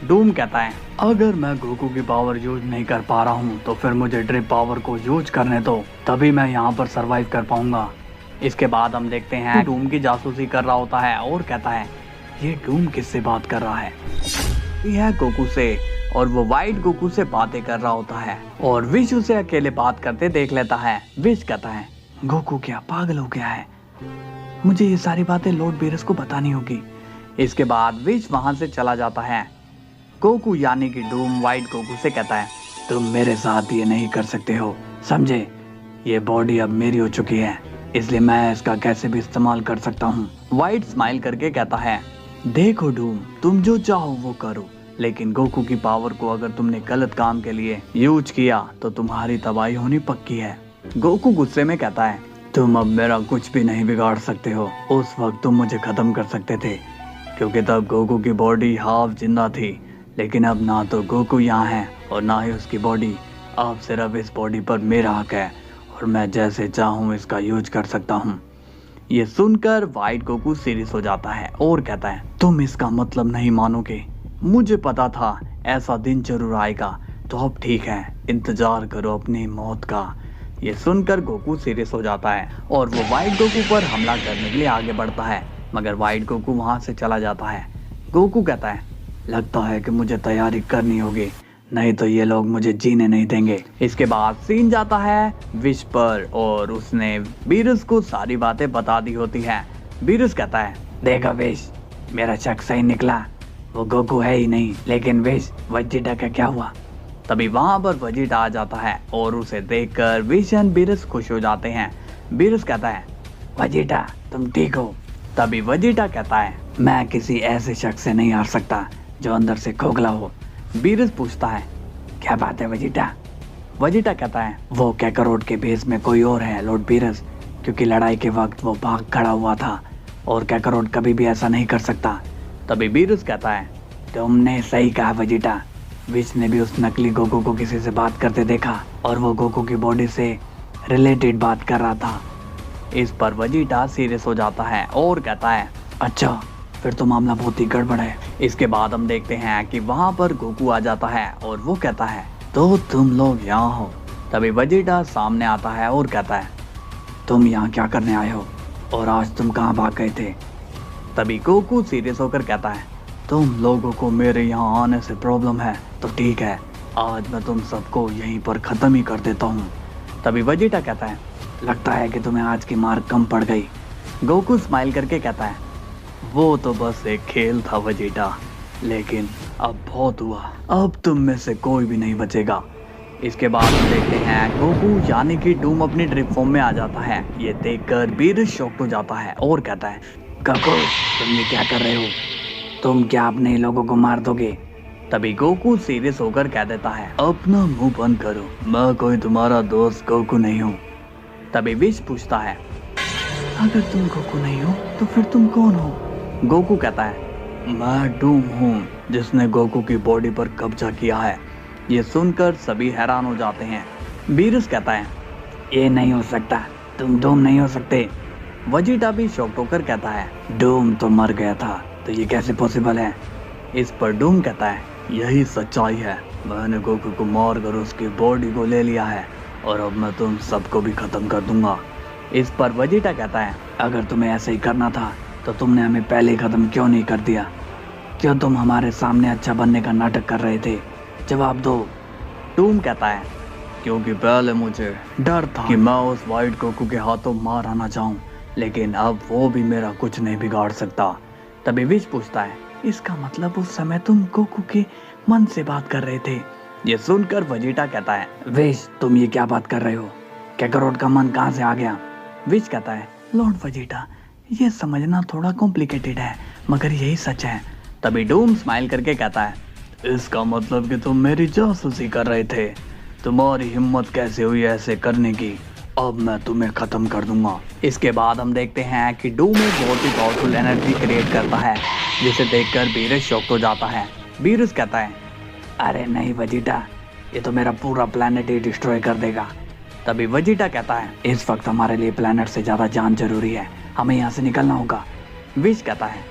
डूम कहता है, अगर मैं गोकू की पावर यूज नहीं कर पा रहा हूँ तो फिर मुझे ड्रिप पावर को यूज करने दो, तभी मैं यहाँ पर सरवाइव कर पाऊंगा। इसके बाद हम देखते हैं डूम की जासूसी कर रहा होता है और कहता है, ये डूम किससे बात कर रहा है। यह गोकू से, और वो वाइट गोकू से बातें कर रहा होता है और विश उसे अकेले बात करते देख लेता है। विश कहता है, गोकू क्या पागल हो गया है, मुझे ये सारी बातें लॉर्ड बेरस को बतानी होगी। इसके बाद विश वहां से चला जाता है। गोकू यानी कि डूम वाइट गोकू से कहता है, तुम मेरे साथ ये नहीं कर सकते हो, समझे। ये बॉडी अब मेरी हो चुकी है, इसलिए मैं इसका कैसे भी इस्तेमाल कर सकता हूँ। वाइट स्माइल करके कहता है, देखो डूम, तुम जो चाहो वो करो, लेकिन गोकू की पावर को अगर तुमने गलत काम के लिए यूज किया तो तुम्हारी तबाही होनी पक्की है। गोकू गुस्से में कहता है, तुम अब मेरा कुछ भी नहीं बिगाड़ सकते हो। उस वक्त तुम मुझे खत्म कर सकते थे क्योंकि तब गोकू की बॉडी हाफ जिंदा थी, लेकिन अब ना तो गोकू यहाँ है और ना ही उसकी बॉडी। अब सिर्फ इस बॉडी पर मेरा हक है और मैं जैसे चाहूँ इसका यूज कर सकता हूँ। ये सुनकर वाइट गोकू सीरियस हो जाता है और कहता है, तुम इसका मतलब नहीं मानोगे। मुझे पता था ऐसा दिन जरूर आएगा, तो अब ठीक है, इंतजार करो अपनी मौत का। ये सुनकर गोकू सीरियस हो जाता है और वो वाइट गोकू पर हमला करने के लिए आगे बढ़ता है, मगर वाइट गोकू वहां से चला जाता है। गोकू कहता है, लगता है कि मुझे तैयारी करनी होगी, नहीं तो ये लोग मुझे जीने नहीं देंगे। इसके बाद सीन जाता है विश पर और उसने बीरस को सारी बातें बता दी होती है। बीरस कहता है, देखा विश, मेरा शक सही निकला, वो गोकू है ही नहीं। लेकिन विश, वेजिटा का क्या हुआ? तभी वहां पर वेजिटा आ जाता है और उसे देखकर विश एंड बीरस खुश हो जाते हैं। बीरस कहता है, वेजिटा तुम ठीक हो? तभी वेजिटा कहता है, मैं किसी ऐसे शख्स से नहीं हार सकता जो अंदर से खोखला हो। बीरस पूछता है, क्या बात है वेजिटा? वेजिटा कहता है, वो कैकरोट के बेस में कोई और है लॉर्ड बीरस, क्योंकि लड़ाई के वक्त वो भाग खड़ा हुआ था और कैकरोट कभी भी ऐसा नहीं कर सकता। तभी बीरस कहता है, तुमने सही कहा वेजिटा, विश ने भी उस नकली गोकू को किसी से बात करते देखा और वो गोकू की बॉडी से रिलेटेड बात कर रहा था। इस पर वेजिटा सीरियस हो जाता है और कहता है, अच्छा फिर तो मामला बहुत ही गड़बड़ है। इसके बाद हम देखते हैं कि वहाँ पर गोकू आ जाता है और वो कहता है, तो तुम लोग यहाँ हो? तभी वेजिटा सामने आता है और कहता है, तुम यहाँ क्या करने आए हो और आज तुम कहाँ भाग गए थे? तभी गोकू सीरियस होकर कहता है, तुम लोगों को मेरे यहाँ आने से प्रॉब्लम है तो ठीक है, आज मैं तुम सबको यहीं पर ख़त्म ही कर देता हूँ। तभी वेजिटा कहता है, लगता है कि तुम्हें आज की मार कम पड़ गई। गोकू स्माइल करके कहता है, वो तो बस एक खेल था वेजिटा, लेकिन अब बहुत हुआ, अब तुम में से कोई भी नहीं बचेगा। इसके बाद हम देखते हैं गोकू यानी कि डूम अपनी ड्रिप फॉर्म में आ जाता है। ये देखकर बीरस शॉक्ड हो जाता है और कहता है, गोकू तुम ये क्या कर रहे हो? तुम क्या अपने लोगों को मार दोगे? तभी गोकू सीरियस होकर कह देता है, अपना मुंह बंद करो, मैं कोई तुम्हारा दोस्त गोकू नहीं हूँ। तभी विश पूछता है, अगर तुम गोकू नहीं हो तो फिर तुम कौन हो? गोकू कहता है, मैं डूम हूँ जिसने गोकू की बॉडी पर कब्जा किया है। ये सुनकर सभी हैरान हो जाते हैं। बीरस कहता है, ये नहीं हो सकता, तुम डूम नहीं हो सकते। वेजिटा भी शॉक्ड होकर कहता है, डूम तो मर गया था, तो ये कैसे पॉसिबल है? इस पर डूम कहता है, यही सच्चाई है, मैंने गोकू को मार कर उसकी बॉडी को ले लिया है और अब मैं तुम सबको भी खत्म कर दूंगा। इस पर वेजिटा कहता है, अगर तुम्हें ऐसे ही करना था तो तुमने हमें पहले ही खत्म क्यों नहीं कर दिया? क्यों तुम हमारे सामने अच्छा बनने का नाटक कर रहे थे? जवाब दो। डूम कहता है, क्योंकि पहले मुझे डर था कि मैं उस वाइट गोकू के हाथों मार आना चाहूँ, लेकिन अब वो भी मेरा कुछ नहीं बिगाड़ सकता। तभी विश पूछता है, इसका मतलब उस समय तुम गोकू के मन से बात कर रहे थे? ये सुनकर वेजिटा कहता है, विश तुम ये क्या बात कर रहे हो? कैकरोट का मन कहाँ से आ गया? विश कहता है, लॉर्ड वेजिटा ये समझना थोड़ा कॉम्प्लिकेटेड है, मगर यही सच है। तभी डूम स्माइल करके कहता है, इसका मतलब कि तुम मेरी जासूसी कर रहे थे? तुम्हारी हिम्मत कैसे हुई ऐसे करने की? अब मैं तुम्हें खत्म कर दूंगा। इसके बाद हम देखते हैं कि डूम एक बहुत ही पावरफुल एनर्जी क्रिएट करता है, जिसे देखकर बीरस शॉक्ड हो जाता है। बीरस कहता है, अरे नहीं वेजिटा, ये तो मेरा पूरा प्लेनेट ही डिस्ट्रॉय कर देगा। तभी वेजिटा कहता है, इस वक्त हमारे लिए प्लेनेट से ज्यादा जान जरूरी है, हमें यहाँ से निकलना होगा। विश कहता है,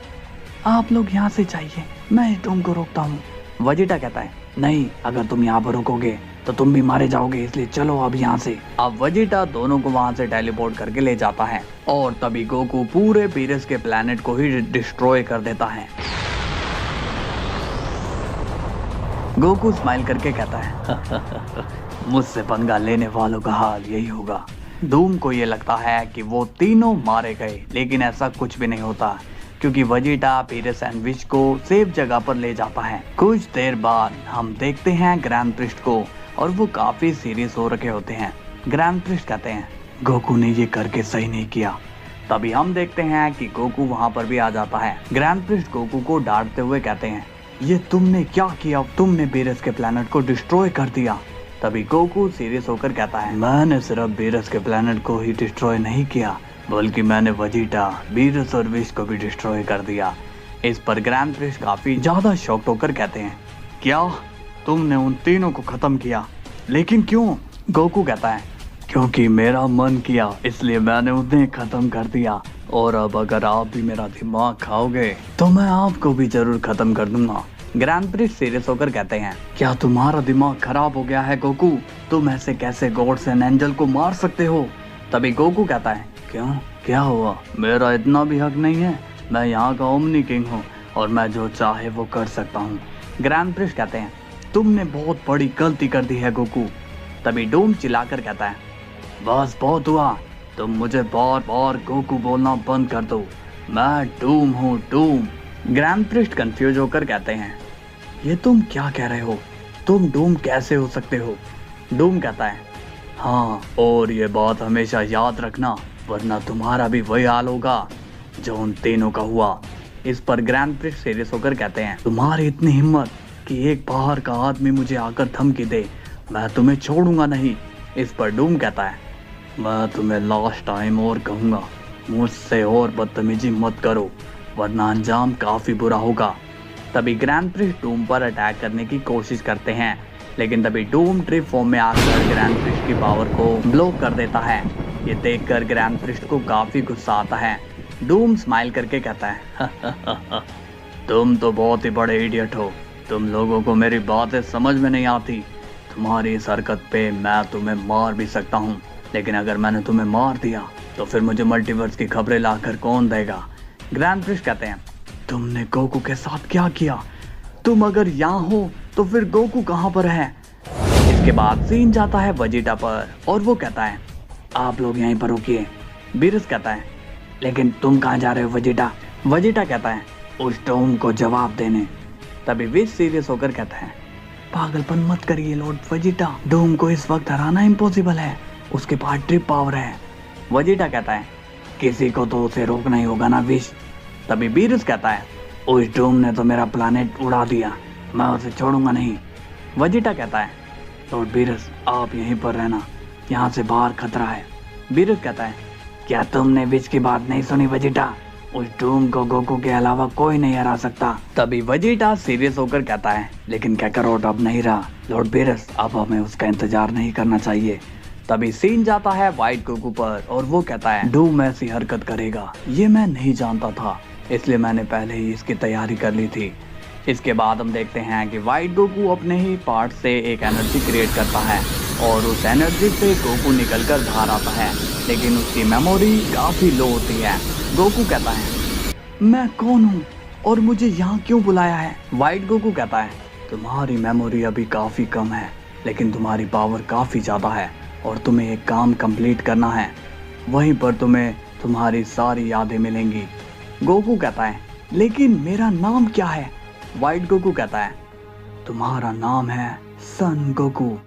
आप लोग यहाँ से जाइए, मैं इस डूम को रोकता हूँ। वेजिटा कहता है, नहीं, अगर तुम यहाँ पर रुकोगे तो तुम भी मारे जाओगे, इसलिए चलो अब यहाँ से। अब वेजिटा दोनों को वहाँ से टेलीपोर्ट करके ले जाता है और तभी गोकू पूरे बीरस के प्लेनेट को ही डिस्ट्रॉय कर देता है। गोकू स्माइल करके कहता है, मुझसे पंगा लेने वालों का हाल यही होगा। डूम को ये लगता है कि वो तीनों मारे गए, लेकिन ऐसा कुछ भी नहीं होता, क्योंकि वेजिटा बीरस एंड विश को सेफ जगह पर ले जाता है। कुछ देर बाद हम देखते हैं ग्रैंड प्रिस्ट को और वो काफी सीरियस हो रखे होते हैं। ग्रैंड प्रिस्ट कहते हैं, गोकू ने ये करके सही नहीं किया। तभी हम देखते हैं कि गोकू वहाँ पर भी आ जाता है। ग्रैंड प्रिस्ट गोकू को डांटते हुए कहते हैं, ये तुमने क्या किया? तुमने बीरस के प्लेनेट को डिस्ट्रॉय कर दिया। तभी गोकू सीरियस होकर कहता है, मैंने सिर्फ बीरस के प्लेनेट को ही डिस्ट्रॉय नहीं किया, बल्कि मैंने वेजिटा, बीरस और विश को भी डिस्ट्रॉय कर दिया। इस पर ग्रैंड प्रिस्ट काफी ज्यादा शॉक्ड होकर कहते हैं, क्या तुमने उन तीनों को खत्म किया? लेकिन क्यों? गोकू कहता है, क्योंकि मेरा मन किया इसलिए मैंने उन्हें खत्म कर दिया, और अब अगर आप भी मेरा दिमाग खाओगे तो मैं आपको भी जरूर खत्म कर दूंगा। ग्रैंड प्रिस्ट सीरियस होकर कहते हैं, क्या तुम्हारा दिमाग खराब हो गया है गोकू? तुम ऐसे कैसे गॉड्स एंड एंजल को मार सकते हो? तभी गोकू कहता है, क्यों, क्या हुआ? मेरा इतना भी हक नहीं है? मैं यहाँ का ओमनी किंग हूँ और मैं जो चाहे वो कर सकता हूँ। ग्रैंड प्रिस्ट कहते हैं, तुमने बहुत बड़ी गलती कर दी है गोकू। तभी डूम चिल्लाकर कहता है, बस बहुत हुआ, तुम मुझे बार बार गोकू बोलना बंद कर दो, मैं डूम हूँ, डूम। ग्रैंड प्रिस्ट कंफ्यूज होकर कहते हैं, ये तुम क्या कह रहे हो? तुम डूम कैसे हो सकते हो? डूम कहता है, हाँ, और ये बात हमेशा याद रखना, वरना तुम्हारा भी वही हाल होगा जो उन तीनों का हुआ। इस पर ग्रैंड प्रिस्ट सीरियस होकर कहते हैं, तुम्हारी इतनी हिम्मत कि एक बाहर का आदमी मुझे आकर धमकी दे, मैं तुम्हें छोड़ूंगा नहीं। इस पर डूम कहता है, मैं तुम्हें लास्ट टाइम और कहूँगा, मुझसे और बदतमीजी मत करो, वरना अंजाम काफी बुरा होगा। तभी ग्रैंड प्रिस्ट डूम पर अटैक करने की कोशिश करते हैं, लेकिन तभी डूम ट्रिप फॉर्म में आकर ग्रैंड प्रिस्ट की पावर को ब्लॉक कर देता है। ये देखकर ग्रैंड प्रिस्ट को काफी गुस्सा आता है। डूम स्माइल करके कहता है, तुम तो बहुत ही बड़े इडियट हो, तुम लोगों को मेरी बातें समझ में नहीं आती। तुम्हारी इस हरकत पे मैं तुम्हें मार भी सकता हूँ, लेकिन अगर मैंने तुम्हें मार दिया तो फिर मुझे मल्टीवर्स की खबरें लाकर कौन देगा? ग्रैंड प्रिस्ट कहते हैं, तुमने गोकू के साथ क्या किया? तुम अगर यहाँ हो तो फिर गोकू कहाँ पर है? इसके बाद सीन जाता है वेजिटा पर और वो कहता है, आप लोग यहीं पर रुकिए। बीरस कहता है, लेकिन तुम कहाँ जा रहे हो वेजिटा? वेजिटा कहता है, उस डूम को जवाब देने। तभी विश सीरियस होकर कहता है, पागलपन मत करिए लॉर्ड वेजिटा, डूम को इस वक्त हराना इम्पॉसिबल है, उसके पास ट्रिप पावर है। वेजिटा कहता है, किसी को तो उसे रोकना ही होगा ना विश। तभी बीरस कहता है, उस डूम ने तो मेरा प्लैनेट उड़ा दिया, मैं उसे छोड़ूंगा नहीं। वेजिटा कहता है, लॉर्ड बीरस आप यहीं पर रहना, यहाँ से बाहर खतरा है। बीरस कहता है, क्या तुमने विश की बात नहीं सुनी वेजिटा? उस डूम को गोकू के अलावा कोई नहीं हरा सकता। तभी वेजिटा सीरियस होकर कहता है, लेकिन कैकारोट अब नहीं रहा लॉर्ड बीरस, अब हमें उसका इंतजार नहीं करना चाहिए। तभी सीन जाता है व्हाइट गोकू पर और वो कहता है, डूम ऐसी हरकत करेगा ये मैं नहीं जानता था, इसलिए मैंने पहले ही इसकी तैयारी कर ली थी। इसके बाद हम देखते हैं कि व्हाइट गोकू अपने ही पार्ट से एक एनर्जी क्रिएट करता है और उस एनर्जी से गोकू निकलकर बाहर आता है, लेकिन उसकी मेमोरी काफी लो होती है। गोकू कहता है, मैं कौन हूँ और मुझे यहाँ क्यों बुलाया है? व्हाइट गोकू कहता है, तुम्हारी मेमोरी अभी काफी कम है, लेकिन तुम्हारी पावर काफी ज्यादा है और तुम्हें एक काम कंप्लीट करना है, वहीं पर तुम्हें तुम्हारी सारी यादें मिलेंगी। गोकू कहता है, लेकिन मेरा नाम क्या है? व्हाइट गोकू कहता है, तुम्हारा नाम है सन गोकू।